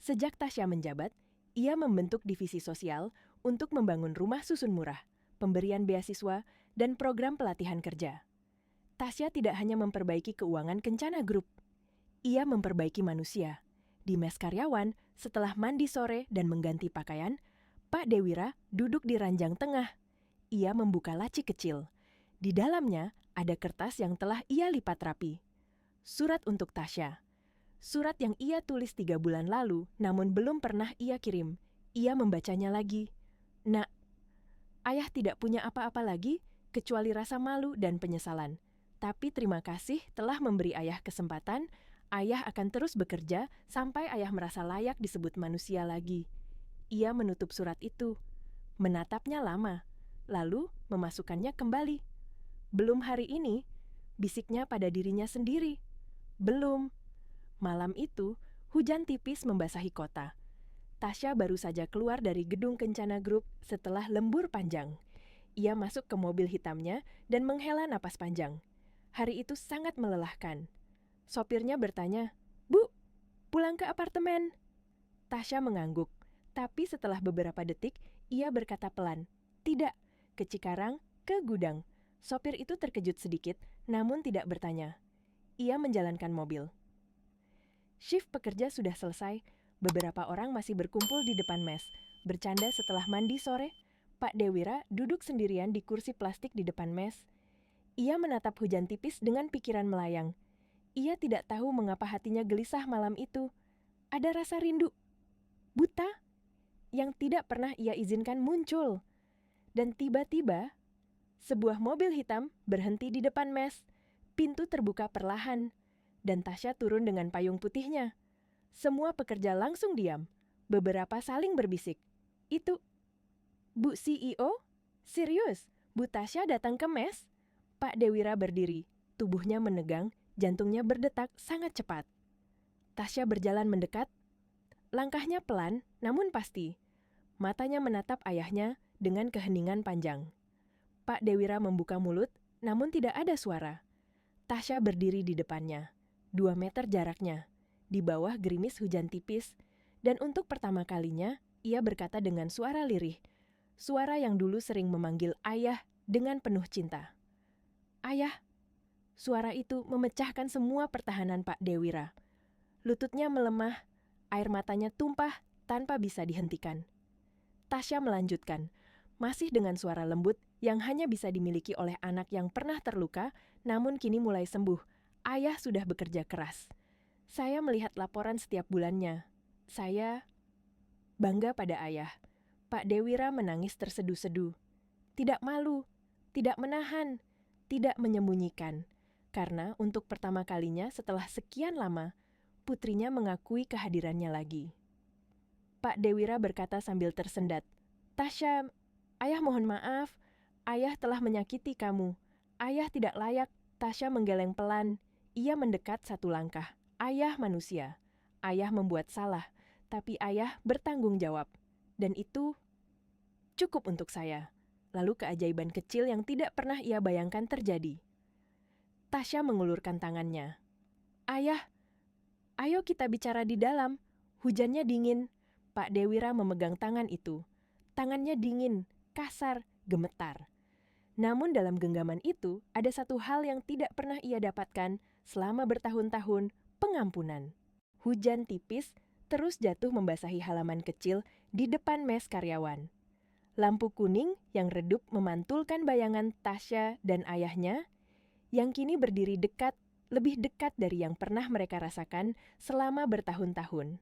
Sejak Tasya menjabat, ia membentuk divisi sosial untuk membangun rumah susun murah, pemberian beasiswa, dan program pelatihan kerja. Tasya tidak hanya memperbaiki keuangan Kencana Group. Ia memperbaiki manusia. Di mes karyawan, setelah mandi sore dan mengganti pakaian, Pak Dewira duduk di ranjang tengah. Ia membuka laci kecil. Di dalamnya ada kertas yang telah ia lipat rapi. Surat untuk Tasya. Surat yang ia tulis 3 bulan lalu, namun belum pernah ia kirim. Ia membacanya lagi. Nak, ayah tidak punya apa-apa lagi, kecuali rasa malu dan penyesalan. Tapi terima kasih telah memberi ayah kesempatan. Ayah akan terus bekerja sampai ayah merasa layak disebut manusia lagi. Ia menutup surat itu, menatapnya lama, lalu memasukkannya kembali. Belum hari ini, bisiknya pada dirinya sendiri. Belum. Malam itu, hujan tipis membasahi kota. Tasya baru saja keluar dari gedung Kencana Group setelah lembur panjang. Ia masuk ke mobil hitamnya dan menghela napas panjang. Hari itu sangat melelahkan. Sopirnya bertanya, "Bu, pulang ke apartemen?" Tasya mengangguk. Tapi setelah beberapa detik, ia berkata pelan, "Tidak, ke Cikarang, ke gudang." Sopir itu terkejut sedikit, namun tidak bertanya. Ia menjalankan mobil. Shift pekerja sudah selesai. Beberapa orang masih berkumpul di depan mes. Bercanda setelah mandi sore, Pak Dewira duduk sendirian di kursi plastik di depan mes. Ia menatap hujan tipis dengan pikiran melayang. Ia tidak tahu mengapa hatinya gelisah malam itu. Ada rasa rindu. Buta yang tidak pernah ia izinkan muncul. Dan tiba-tiba, sebuah mobil hitam berhenti di depan mes. Pintu terbuka perlahan, dan Tasya turun dengan payung putihnya. Semua pekerja langsung diam. Beberapa saling berbisik. "Itu, Bu CEO? Serius, Bu Tasya datang ke mes?" Pak Dewira berdiri. Tubuhnya menegang, jantungnya berdetak sangat cepat. Tasya berjalan mendekat. Langkahnya pelan, namun pasti. Matanya menatap ayahnya dengan keheningan panjang. Pak Dewira membuka mulut, namun tidak ada suara. Tasya berdiri di depannya. 2 meter jaraknya. Di bawah gerimis hujan tipis. Dan untuk pertama kalinya, ia berkata dengan suara lirih. Suara yang dulu sering memanggil ayah dengan penuh cinta. "Ayah." Suara itu memecahkan semua pertahanan Pak Dewira. Lututnya melemah, air matanya tumpah tanpa bisa dihentikan. Tasya melanjutkan, masih dengan suara lembut yang hanya bisa dimiliki oleh anak yang pernah terluka, namun kini mulai sembuh. "Ayah sudah bekerja keras. Saya melihat laporan setiap bulannya. Saya bangga pada ayah." Pak Dewira menangis terseduh-seduh. Tidak malu, tidak menahan, tidak menyembunyikan. Karena untuk pertama kalinya setelah sekian lama, putrinya mengakui kehadirannya lagi. Pak Dewira berkata sambil tersendat, "Tasya, ayah mohon maaf. Ayah telah menyakiti kamu. Ayah tidak layak." Tasya menggeleng pelan. Ia mendekat 1 langkah. "Ayah manusia. Ayah membuat salah. Tapi ayah bertanggung jawab. Dan itu cukup untuk saya." Lalu keajaiban kecil yang tidak pernah ia bayangkan terjadi. Tasya mengulurkan tangannya. "Ayah, ayo kita bicara di dalam. Hujannya dingin." Pak Dewira memegang tangan itu. Tangannya dingin, kasar, gemetar. Namun dalam genggaman itu, ada satu hal yang tidak pernah ia dapatkan selama bertahun-tahun, pengampunan. Hujan tipis terus jatuh membasahi halaman kecil di depan mes karyawan. Lampu kuning yang redup memantulkan bayangan Tasya dan ayahnya, yang kini berdiri dekat, lebih dekat dari yang pernah mereka rasakan selama bertahun-tahun.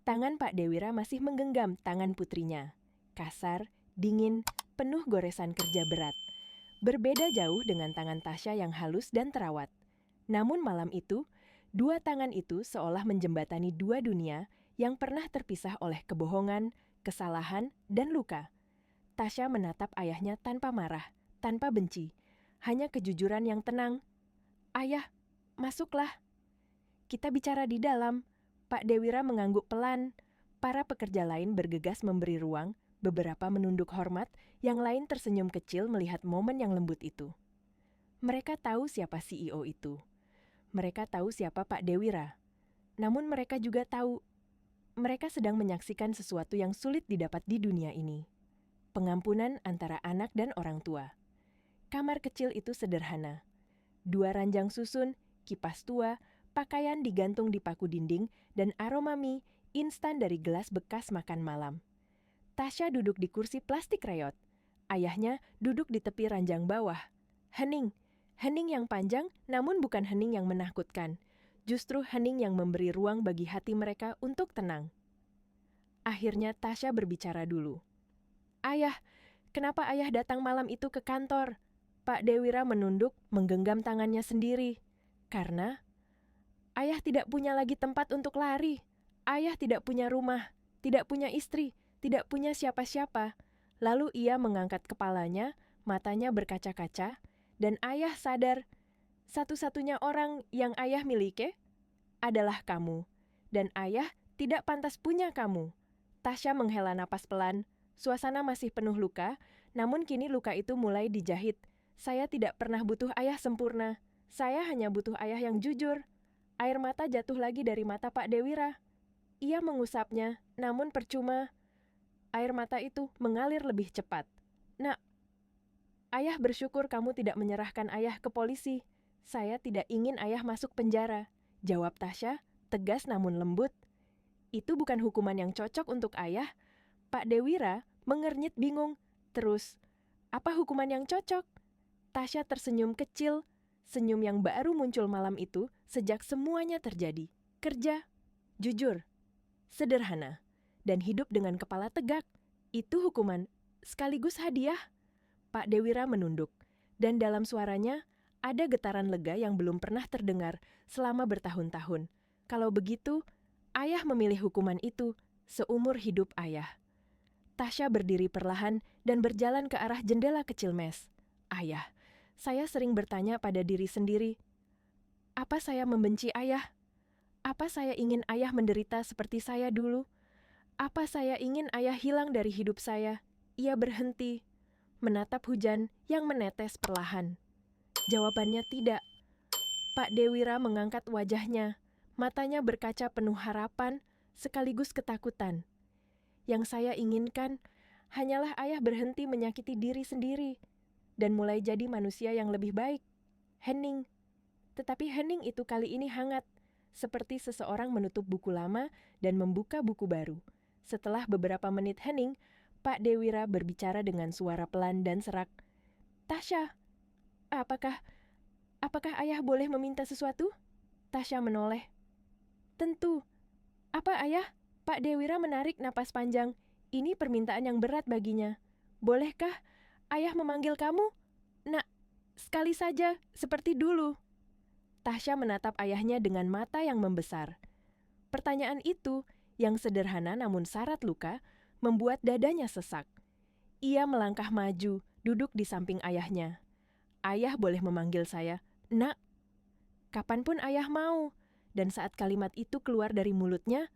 Tangan Pak Dewira masih menggenggam tangan putrinya. Kasar, dingin, penuh goresan kerja berat. Berbeda jauh dengan tangan Tasya yang halus dan terawat. Namun malam itu, 2 tangan itu seolah menjembatani 2 dunia yang pernah terpisah oleh kebohongan, kesalahan, dan luka. Tasya menatap ayahnya tanpa marah, tanpa benci. Hanya kejujuran yang tenang. "Ayah, masuklah. Kita bicara di dalam." Pak Dewira mengangguk pelan. Para pekerja lain bergegas memberi ruang, beberapa menunduk hormat, yang lain tersenyum kecil melihat momen yang lembut itu. Mereka tahu siapa CEO itu. Mereka tahu siapa Pak Dewira. Namun mereka juga tahu, mereka sedang menyaksikan sesuatu yang sulit didapat di dunia ini. Pengampunan antara anak dan orang tua. Kamar kecil itu sederhana. 2 ranjang susun, kipas tua, pakaian digantung di paku dinding, dan aroma mie instan dari gelas bekas makan malam. Tasya duduk di kursi plastik reyot. Ayahnya duduk di tepi ranjang bawah. Hening. Hening yang panjang, namun bukan hening yang menakutkan. Justru hening yang memberi ruang bagi hati mereka untuk tenang. Akhirnya Tasya berbicara dulu. "Ayah, kenapa ayah datang malam itu ke kantor?" Pak Dewira menunduk, menggenggam tangannya sendiri. "Karena ayah tidak punya lagi tempat untuk lari. Ayah tidak punya rumah, tidak punya istri, tidak punya siapa-siapa." Lalu ia mengangkat kepalanya, matanya berkaca-kaca, dan ayah sadar, satu-satunya orang yang ayah miliki adalah kamu. Dan ayah tidak pantas punya kamu. Tasya menghela napas pelan. Suasana masih penuh luka, namun kini luka itu mulai dijahit. Saya tidak pernah butuh ayah sempurna. Saya hanya butuh ayah yang jujur. Air mata jatuh lagi dari mata Pak Dewira. Ia mengusapnya, namun percuma. Air mata itu mengalir lebih cepat. "Nak, ayah bersyukur kamu tidak menyerahkan ayah ke polisi. Saya tidak ingin ayah masuk penjara," jawab Tasya, tegas namun lembut. "Itu bukan hukuman yang cocok untuk ayah." Pak Dewira mengernyit bingung. Terus, "Apa hukuman yang cocok?" Tasya tersenyum kecil, senyum yang baru muncul malam itu sejak semuanya terjadi. Kerja, jujur, sederhana, dan hidup dengan kepala tegak. Itu hukuman sekaligus hadiah. Pak Dewira menunduk, dan dalam suaranya ada getaran lega yang belum pernah terdengar selama bertahun-tahun. Kalau begitu, ayah memilih hukuman itu seumur hidup ayah. Tasya berdiri perlahan dan berjalan ke arah jendela kecil mes. "Ayah, saya sering bertanya pada diri sendiri, apa saya membenci ayah? Apa saya ingin ayah menderita seperti saya dulu? Apa saya ingin ayah hilang dari hidup saya?" Ia berhenti, menatap hujan yang menetes perlahan. Jawabannya tidak. Pak Dewira mengangkat wajahnya, matanya berkaca penuh harapan sekaligus ketakutan. "Yang saya inginkan hanyalah ayah berhenti menyakiti diri sendiri dan mulai jadi manusia yang lebih baik." Hening. Tetapi hening itu kali ini hangat, seperti seseorang menutup buku lama dan membuka buku baru. Setelah beberapa menit hening, Pak Dewira berbicara dengan suara pelan dan serak. "Tasya, apakah ayah boleh meminta sesuatu?" Tasya menoleh. "Tentu. Apa ayah?" Pak Dewira menarik napas panjang. Ini permintaan yang berat baginya. "Bolehkah ayah memanggil kamu, Nak, sekali saja, seperti dulu?" Tasya menatap ayahnya dengan mata yang membesar. Pertanyaan itu, yang sederhana namun syarat luka, membuat dadanya sesak. Ia melangkah maju, duduk di samping ayahnya. "Ayah boleh memanggil saya, Nak, kapanpun ayah mau." Dan saat kalimat itu keluar dari mulutnya,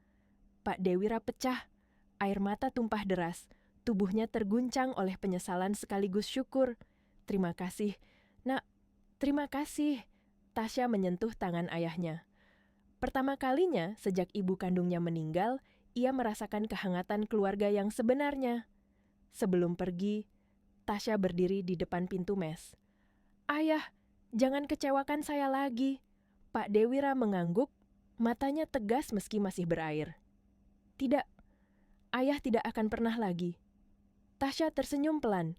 Pak Dewira pecah. Air mata tumpah deras. Tubuhnya terguncang oleh penyesalan sekaligus syukur. "Terima kasih, Nak, terima kasih." Tasya menyentuh tangan ayahnya. Pertama kalinya sejak ibu kandungnya meninggal, ia merasakan kehangatan keluarga yang sebenarnya. Sebelum pergi, Tasya berdiri di depan pintu mes. "Ayah, jangan kecewakan saya lagi." Pak Dewira mengangguk, matanya tegas meski masih berair. "Tidak, ayah tidak akan pernah lagi." Tasya tersenyum pelan,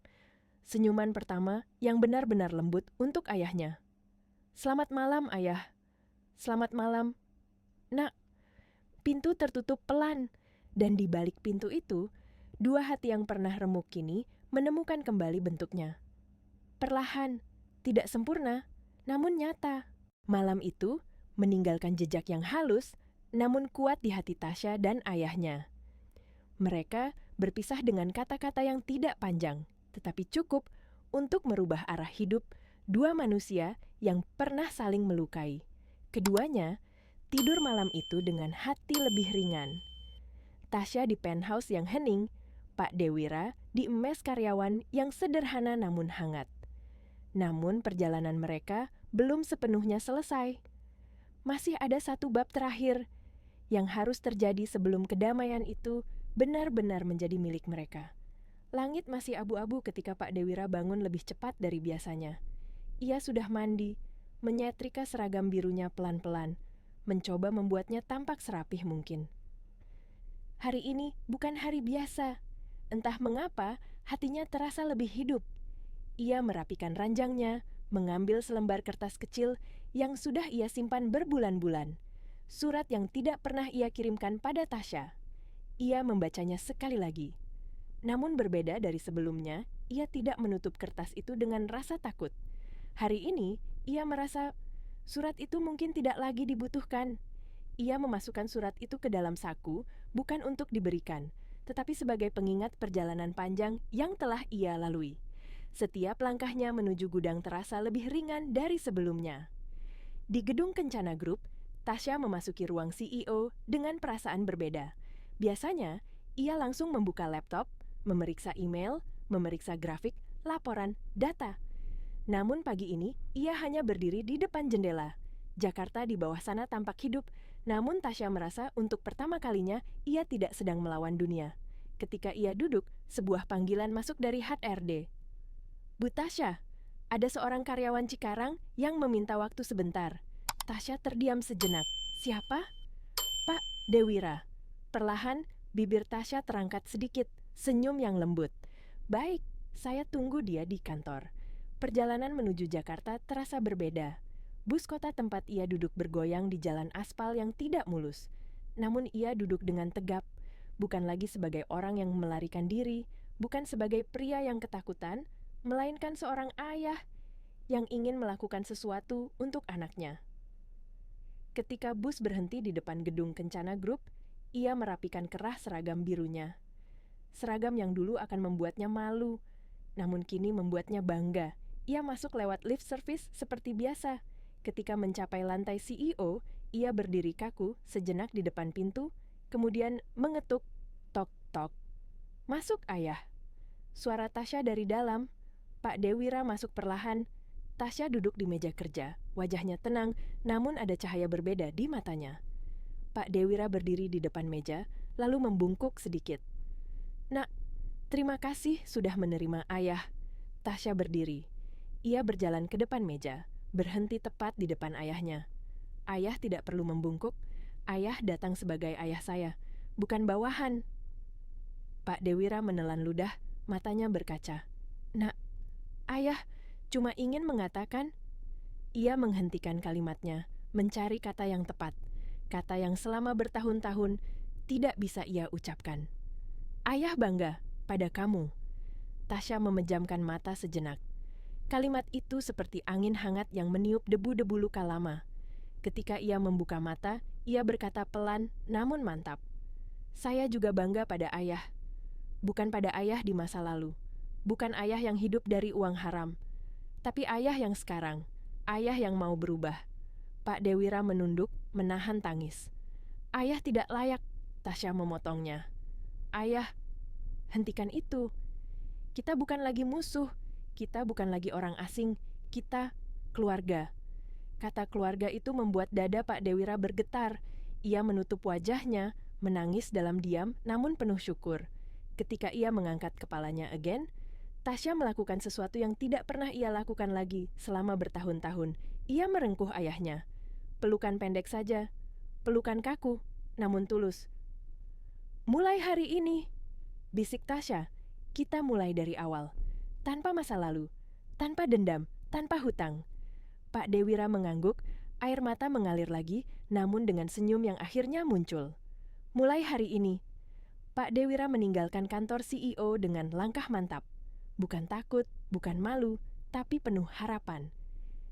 senyuman pertama yang benar-benar lembut untuk ayahnya. "Selamat malam, ayah." "Selamat malam, Nak." Pintu tertutup pelan, dan di balik pintu itu, dua hati yang pernah remuk kini menemukan kembali bentuknya. Perlahan, tidak sempurna, namun nyata. Malam itu meninggalkan jejak yang halus, namun kuat di hati Tasya dan ayahnya. Mereka berpisah dengan kata-kata yang tidak panjang, tetapi cukup untuk merubah arah hidup dua manusia yang pernah saling melukai. Keduanya tidur malam itu dengan hati lebih ringan. Tasya di penthouse yang hening, Pak Dewira di mes karyawan yang sederhana namun hangat. Namun perjalanan mereka belum sepenuhnya selesai. Masih ada satu bab terakhir yang harus terjadi sebelum kedamaian itu benar-benar menjadi milik mereka. Langit masih abu-abu ketika Pak Dewira bangun lebih cepat dari biasanya. Ia sudah mandi, menyetrika seragam birunya pelan-pelan, mencoba membuatnya tampak serapih mungkin. Hari ini bukan hari biasa. Entah mengapa, hatinya terasa lebih hidup. Ia merapikan ranjangnya, mengambil selembar kertas kecil yang sudah ia simpan berbulan-bulan. Surat yang tidak pernah ia kirimkan pada Tasya. Ia membacanya sekali lagi. Namun berbeda dari sebelumnya, ia tidak menutup kertas itu dengan rasa takut. Hari ini, ia merasa surat itu mungkin tidak lagi dibutuhkan. Ia memasukkan surat itu ke dalam saku, bukan untuk diberikan, tetapi sebagai pengingat perjalanan panjang yang telah ia lalui. Setiap langkahnya menuju gudang terasa lebih ringan dari sebelumnya. Di gedung Kencana Group, Tasya memasuki ruang CEO dengan perasaan berbeda. Biasanya, ia langsung membuka laptop, memeriksa email, memeriksa grafik, laporan, data. Namun pagi ini, ia hanya berdiri di depan jendela. Jakarta di bawah sana tampak hidup, namun Tasya merasa untuk pertama kalinya ia tidak sedang melawan dunia. Ketika ia duduk, sebuah panggilan masuk dari HRD. Bu Tasya, ada seorang karyawan Cikarang yang meminta waktu sebentar. Tasya terdiam sejenak. Siapa? Pak Dewira. Perlahan, bibir Tasya terangkat sedikit, senyum yang lembut. Baik, saya tunggu dia di kantor. Perjalanan menuju Jakarta terasa berbeda. Bus kota tempat ia duduk bergoyang di jalan aspal yang tidak mulus. Namun ia duduk dengan tegap, bukan lagi sebagai orang yang melarikan diri, bukan sebagai pria yang ketakutan, melainkan seorang ayah yang ingin melakukan sesuatu untuk anaknya. Ketika bus berhenti di depan gedung Kencana Group, ia merapikan kerah seragam birunya. Seragam yang dulu akan membuatnya malu, namun kini membuatnya bangga. Ia masuk lewat lift service seperti biasa. Ketika mencapai lantai CEO, ia berdiri kaku sejenak di depan pintu, kemudian mengetuk tok-tok. Masuk, ayah. Suara Tasya dari dalam. Pak Dewira masuk perlahan. Tasya duduk di meja kerja. Wajahnya tenang, namun ada cahaya berbeda di matanya. Pak Dewira berdiri di depan meja, lalu membungkuk sedikit. Nak, terima kasih sudah menerima ayah. Tasya berdiri. Ia berjalan ke depan meja, berhenti tepat di depan ayahnya. Ayah tidak perlu membungkuk. Ayah datang sebagai ayah saya, bukan bawahan. Pak Dewira menelan ludah, matanya berkaca. Nak, ayah cuma ingin mengatakan. Ia menghentikan kalimatnya, mencari kata yang tepat. Kata yang selama bertahun-tahun tidak bisa ia ucapkan. Ayah bangga pada kamu. Tasya memejamkan mata sejenak. Kalimat itu seperti angin hangat yang meniup debu-debu luka lama. Ketika ia membuka mata, ia berkata pelan namun mantap. Saya juga bangga pada ayah. Bukan pada ayah di masa lalu. Bukan ayah yang hidup dari uang haram. Tapi ayah yang sekarang. Ayah yang mau berubah. Pak Dewira menunduk, menahan tangis. Ayah tidak layak, Tasya memotongnya. Ayah, hentikan itu. Kita bukan lagi musuh. Kita bukan lagi orang asing. Kita keluarga. Kata keluarga itu membuat dada Pak Dewira bergetar. Ia menutup wajahnya, menangis dalam diam namun penuh syukur. Ketika ia mengangkat kepalanya again, Tasya melakukan sesuatu yang tidak pernah ia lakukan lagi selama bertahun-tahun. Ia merengkuh ayahnya. Pelukan pendek saja, pelukan kaku, namun tulus. Mulai hari ini, bisik Tasya, kita mulai dari awal. Tanpa masa lalu, tanpa dendam, tanpa hutang. Pak Dewira mengangguk, air mata mengalir lagi, namun dengan senyum yang akhirnya muncul. Mulai hari ini, Pak Dewira meninggalkan kantor CEO dengan langkah mantap. Bukan takut, bukan malu, tapi penuh harapan.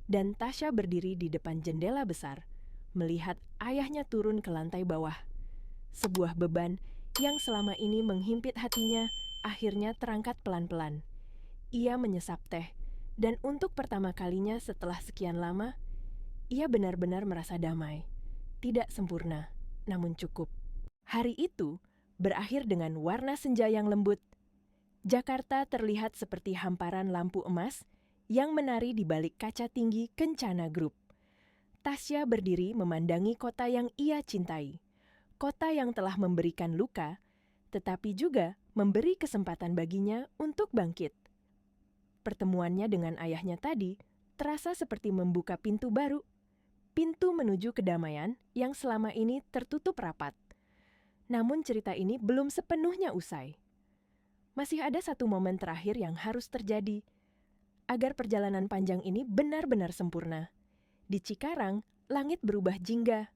Dan Tasya berdiri di depan jendela besar, melihat ayahnya turun ke lantai bawah. Sebuah beban yang selama ini menghimpit hatinya akhirnya terangkat pelan-pelan. Ia menyesap teh, dan untuk pertama kalinya setelah sekian lama, ia benar-benar merasa damai. Tidak sempurna, namun cukup. Hari itu berakhir dengan warna senja yang lembut. Jakarta terlihat seperti hamparan lampu emas yang menari di balik kaca tinggi Kencana Group. Tasya berdiri memandangi kota yang ia cintai. Kota yang telah memberikan luka, tetapi juga memberi kesempatan baginya untuk bangkit. Pertemuannya dengan ayahnya tadi terasa seperti membuka pintu baru. Pintu menuju kedamaian yang selama ini tertutup rapat. Namun cerita ini belum sepenuhnya usai. Masih ada satu momen terakhir yang harus terjadi agar perjalanan panjang ini benar-benar sempurna. Di Cikarang, langit berubah jingga.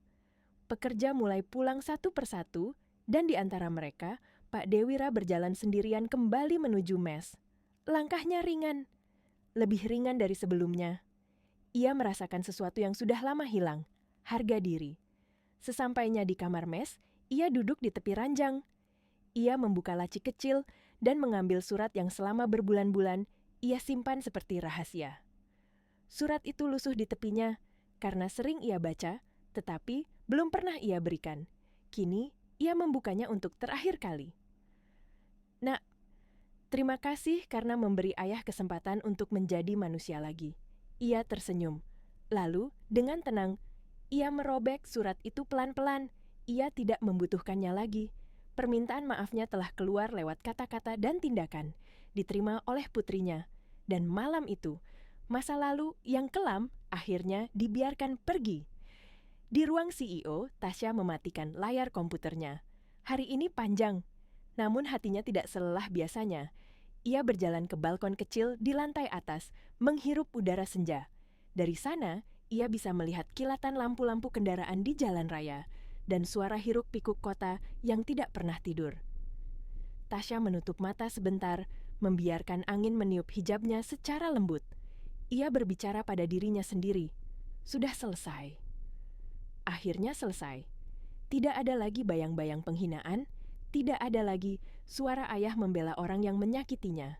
Pekerja mulai pulang satu persatu, dan di antara mereka, Pak Dewira berjalan sendirian kembali menuju mes. Langkahnya ringan, lebih ringan dari sebelumnya. Ia merasakan sesuatu yang sudah lama hilang, harga diri. Sesampainya di kamar mes, ia duduk di tepi ranjang. Ia membuka laci kecil dan mengambil surat yang selama berbulan-bulan ia simpan seperti rahasia. Surat itu lusuh di tepinya karena sering ia baca, tetapi belum pernah ia berikan. Kini ia membukanya untuk terakhir kali. "Nak, terima kasih karena memberi ayah kesempatan untuk menjadi manusia lagi." Ia tersenyum. Lalu, dengan tenang, ia merobek surat itu pelan-pelan. Ia tidak membutuhkannya lagi. Permintaan maafnya telah keluar lewat kata-kata dan tindakan, diterima oleh putrinya. Dan malam itu, masa lalu yang kelam akhirnya dibiarkan pergi. Di ruang CEO, Tasya mematikan layar komputernya. Hari ini panjang, namun hatinya tidak selelah biasanya. Ia berjalan ke balkon kecil di lantai atas, menghirup udara senja. Dari sana, ia bisa melihat kilatan lampu-lampu kendaraan di jalan raya dan suara hiruk-pikuk kota yang tidak pernah tidur. Tasya menutup mata sebentar, membiarkan angin meniup hijabnya secara lembut. Ia berbicara pada dirinya sendiri. Sudah selesai. Akhirnya selesai. Tidak ada lagi bayang-bayang penghinaan, tidak ada lagi suara ayah membela orang yang menyakitinya.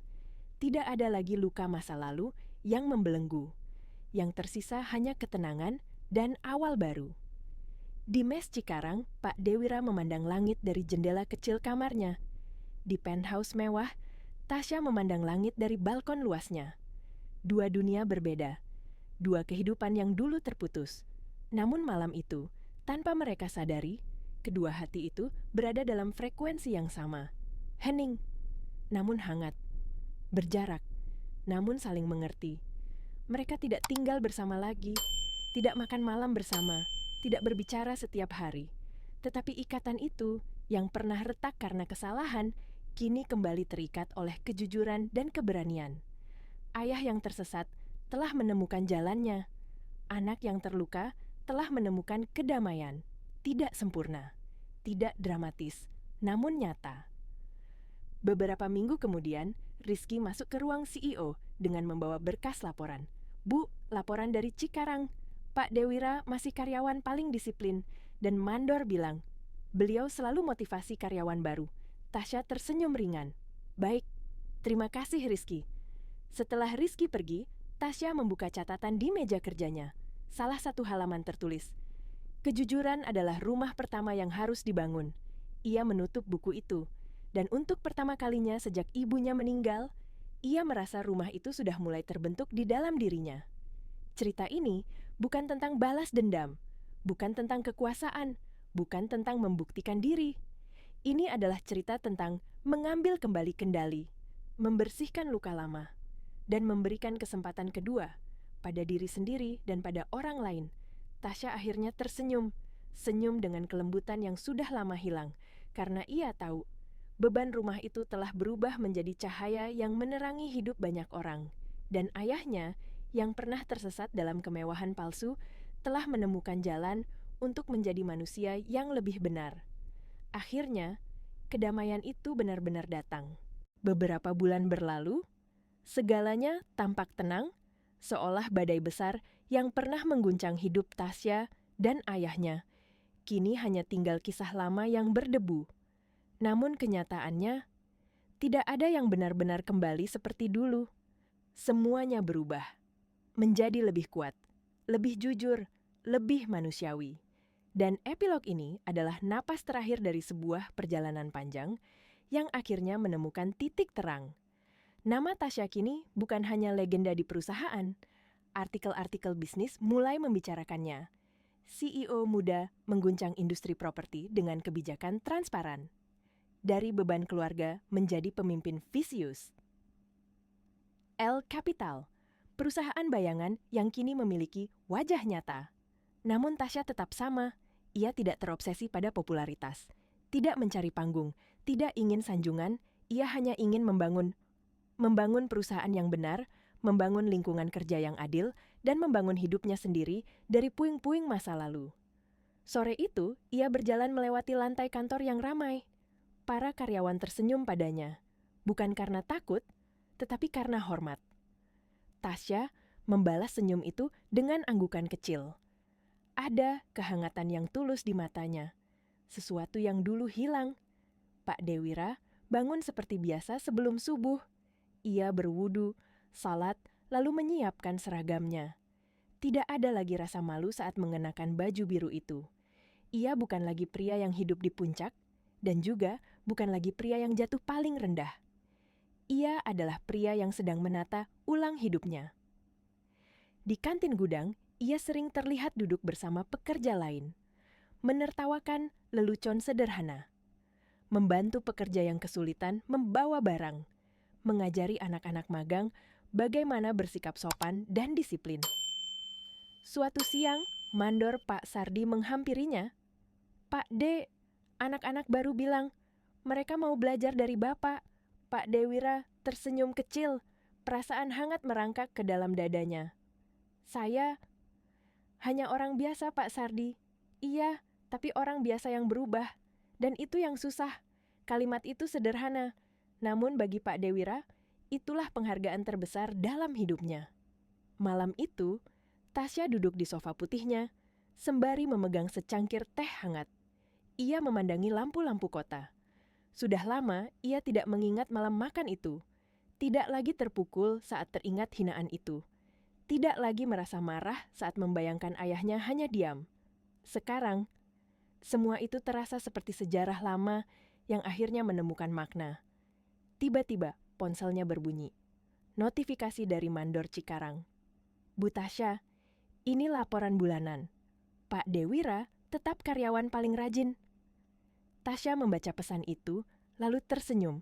Tidak ada lagi luka masa lalu yang membelenggu. Yang tersisa hanya ketenangan dan awal baru. Di mes Cikarang, Pak Dewira memandang langit dari jendela kecil kamarnya. Di penthouse mewah, Tasya memandang langit dari balkon luasnya. Dua dunia berbeda, dua kehidupan yang dulu terputus. Namun malam itu, tanpa mereka sadari, kedua hati itu berada dalam frekuensi yang sama. Hening, namun hangat. Berjarak, namun saling mengerti. Mereka tidak tinggal bersama lagi, tidak makan malam bersama, tidak berbicara setiap hari. Tetapi ikatan itu, yang pernah retak karena kesalahan, kini kembali terikat oleh kejujuran dan keberanian. Ayah yang tersesat telah menemukan jalannya. Anak yang terluka telah menemukan kedamaian. Tidak sempurna, tidak dramatis, namun nyata. Beberapa minggu kemudian, Rizky masuk ke ruang CEO dengan membawa berkas laporan. "Bu, laporan dari Cikarang. Pak Dewira masih karyawan paling disiplin." Dan mandor bilang, "Beliau selalu motivasi karyawan baru." Tasya tersenyum ringan. "Baik, terima kasih Rizky." Setelah Rizky pergi, Tasya membuka catatan di meja kerjanya. Salah satu halaman tertulis, "Kejujuran adalah rumah pertama yang harus dibangun." Ia menutup buku itu, dan untuk pertama kalinya sejak ibunya meninggal, ia merasa rumah itu sudah mulai terbentuk di dalam dirinya. Cerita ini bukan tentang balas dendam, bukan tentang kekuasaan, bukan tentang membuktikan diri. Ini adalah cerita tentang mengambil kembali kendali, membersihkan luka lama, dan memberikan kesempatan kedua pada diri sendiri dan pada orang lain. Tasya akhirnya tersenyum, senyum dengan kelembutan yang sudah lama hilang, karena ia tahu beban rumah itu telah berubah menjadi cahaya yang menerangi hidup banyak orang. Dan ayahnya, yang pernah tersesat dalam kemewahan palsu, telah menemukan jalan untuk menjadi manusia yang lebih benar. Akhirnya, kedamaian itu benar-benar datang. Beberapa bulan berlalu, segalanya tampak tenang, seolah badai besar yang pernah mengguncang hidup Tasya dan ayahnya. Kini hanya tinggal kisah lama yang berdebu. Namun kenyataannya, tidak ada yang benar-benar kembali seperti dulu. Semuanya berubah, menjadi lebih kuat, lebih jujur, lebih manusiawi. Dan epilog ini adalah napas terakhir dari sebuah perjalanan panjang yang akhirnya menemukan titik terang. Nama Tasya kini bukan hanya legenda di perusahaan. Artikel-artikel bisnis mulai membicarakannya. CEO muda mengguncang industri properti dengan kebijakan transparan. Dari beban keluarga menjadi pemimpin visius. El Capital, perusahaan bayangan yang kini memiliki wajah nyata. Namun Tasya tetap sama. Ia tidak terobsesi pada popularitas, tidak mencari panggung, tidak ingin sanjungan. ia hanya ingin membangun perusahaan yang benar, membangun lingkungan kerja yang adil, dan membangun hidupnya sendiri dari puing-puing masa lalu. Sore itu, ia berjalan melewati lantai kantor yang ramai. Para karyawan tersenyum padanya, bukan karena takut, tetapi karena hormat. Tasya membalas senyum itu dengan anggukan kecil. Ada kehangatan yang tulus di matanya, sesuatu yang dulu hilang. Pak Dewira bangun seperti biasa sebelum subuh. Ia berwudu, salat, lalu menyiapkan seragamnya. Tidak ada lagi rasa malu saat mengenakan baju biru itu. Ia bukan lagi pria yang hidup di puncak, dan juga bukan lagi pria yang jatuh paling rendah. Ia adalah pria yang sedang menata ulang hidupnya. Di kantin gudang, ia sering terlihat duduk bersama pekerja lain, menertawakan lelucon sederhana, membantu pekerja yang kesulitan membawa barang, mengajari anak-anak magang bagaimana bersikap sopan dan disiplin. Suatu siang, mandor Pak Sardi menghampirinya. "Pak D, anak-anak baru bilang, mereka mau belajar dari Bapak." Pak Dewira tersenyum kecil, perasaan hangat merangkak ke dalam dadanya. "Saya hanya orang biasa, Pak Sardi." "Iya, tapi orang biasa yang berubah. Dan itu yang susah." Kalimat itu sederhana, namun bagi Pak Dewira, itulah penghargaan terbesar dalam hidupnya. Malam itu, Tasya duduk di sofa putihnya, sembari memegang secangkir teh hangat. Ia memandangi lampu-lampu kota. Sudah lama ia tidak mengingat malam makan itu. Tidak lagi terpukul saat teringat hinaan itu. Tidak lagi merasa marah saat membayangkan ayahnya hanya diam. Sekarang, semua itu terasa seperti sejarah lama yang akhirnya menemukan makna. Tiba-tiba, ponselnya berbunyi. Notifikasi dari Mandor Cikarang. "Bu Tasya, ini laporan bulanan. Pak Dewira tetap karyawan paling rajin." Tasya membaca pesan itu, lalu tersenyum.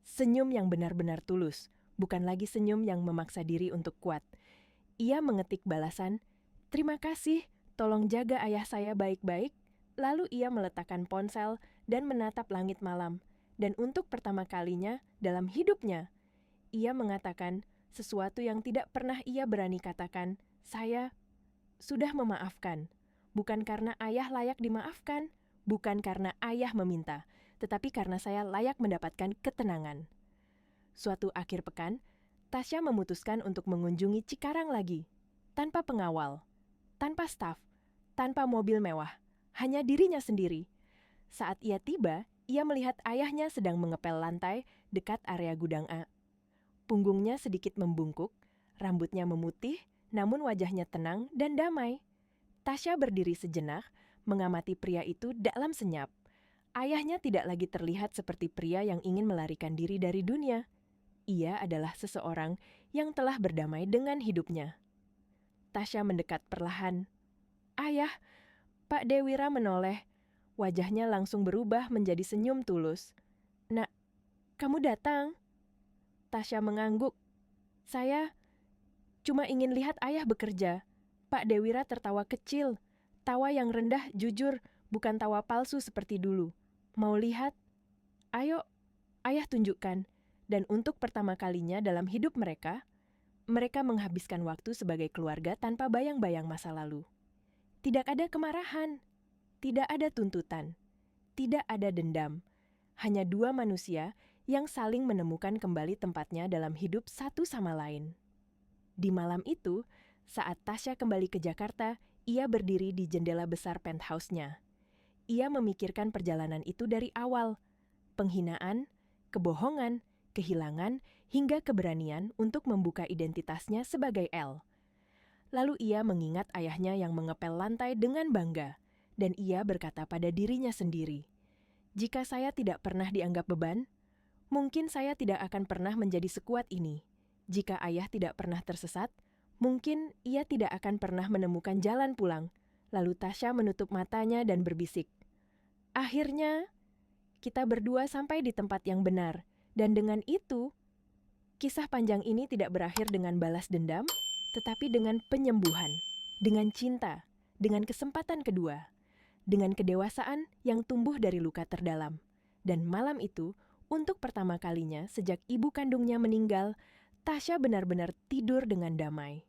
Senyum yang benar-benar tulus, bukan lagi senyum yang memaksa diri untuk kuat. Ia mengetik balasan, "Terima kasih, tolong jaga ayah saya baik-baik." Lalu ia meletakkan ponsel dan menatap langit malam. Dan untuk pertama kalinya dalam hidupnya, ia mengatakan sesuatu yang tidak pernah ia berani katakan, "Saya sudah memaafkan." Bukan karena ayah layak dimaafkan, bukan karena ayah meminta, tetapi karena saya layak mendapatkan ketenangan. Suatu akhir pekan, Tasya memutuskan untuk mengunjungi Cikarang lagi. Tanpa pengawal, tanpa staf, tanpa mobil mewah, hanya dirinya sendiri. Saat ia tiba, ia melihat ayahnya sedang mengepel lantai dekat area gudang A. Punggungnya sedikit membungkuk, rambutnya memutih, namun wajahnya tenang dan damai. Tasya berdiri sejenak, mengamati pria itu dalam senyap. Ayahnya tidak lagi terlihat seperti pria yang ingin melarikan diri dari dunia. Ia adalah seseorang yang telah berdamai dengan hidupnya. Tasya mendekat perlahan. "Ayah." Pak Dewira menoleh. Wajahnya langsung berubah menjadi senyum tulus. "Nak, kamu datang?" Tasya mengangguk. "Saya cuma ingin lihat ayah bekerja." Pak Dewira tertawa kecil. Tawa yang rendah, jujur, bukan tawa palsu seperti dulu. "Mau lihat? Ayo, ayah tunjukkan." Dan untuk pertama kalinya dalam hidup mereka menghabiskan waktu sebagai keluarga tanpa bayang-bayang masa lalu. Tidak ada kemarahan, tidak ada tuntutan, tidak ada dendam. Hanya dua manusia yang saling menemukan kembali tempatnya dalam hidup satu sama lain. Di malam itu, saat Tasya kembali ke Jakarta, ia berdiri di jendela besar penthouse-nya. Ia memikirkan perjalanan itu dari awal. Penghinaan, kebohongan, kehilangan, hingga keberanian untuk membuka identitasnya sebagai L. Lalu ia mengingat ayahnya yang mengepel lantai dengan bangga, dan ia berkata pada dirinya sendiri, "Jika saya tidak pernah dianggap beban, mungkin saya tidak akan pernah menjadi sekuat ini. Jika ayah tidak pernah tersesat, mungkin ia tidak akan pernah menemukan jalan pulang." Lalu Tasya menutup matanya dan berbisik, "Akhirnya, kita berdua sampai di tempat yang benar. Dan dengan itu, kisah panjang ini tidak berakhir dengan balas dendam, tetapi dengan penyembuhan, dengan cinta, dengan kesempatan kedua, dengan kedewasaan yang tumbuh dari luka terdalam. Dan malam itu, Untuk pertama kalinya sejak ibu kandungnya meninggal, Tasya benar-benar tidur dengan damai.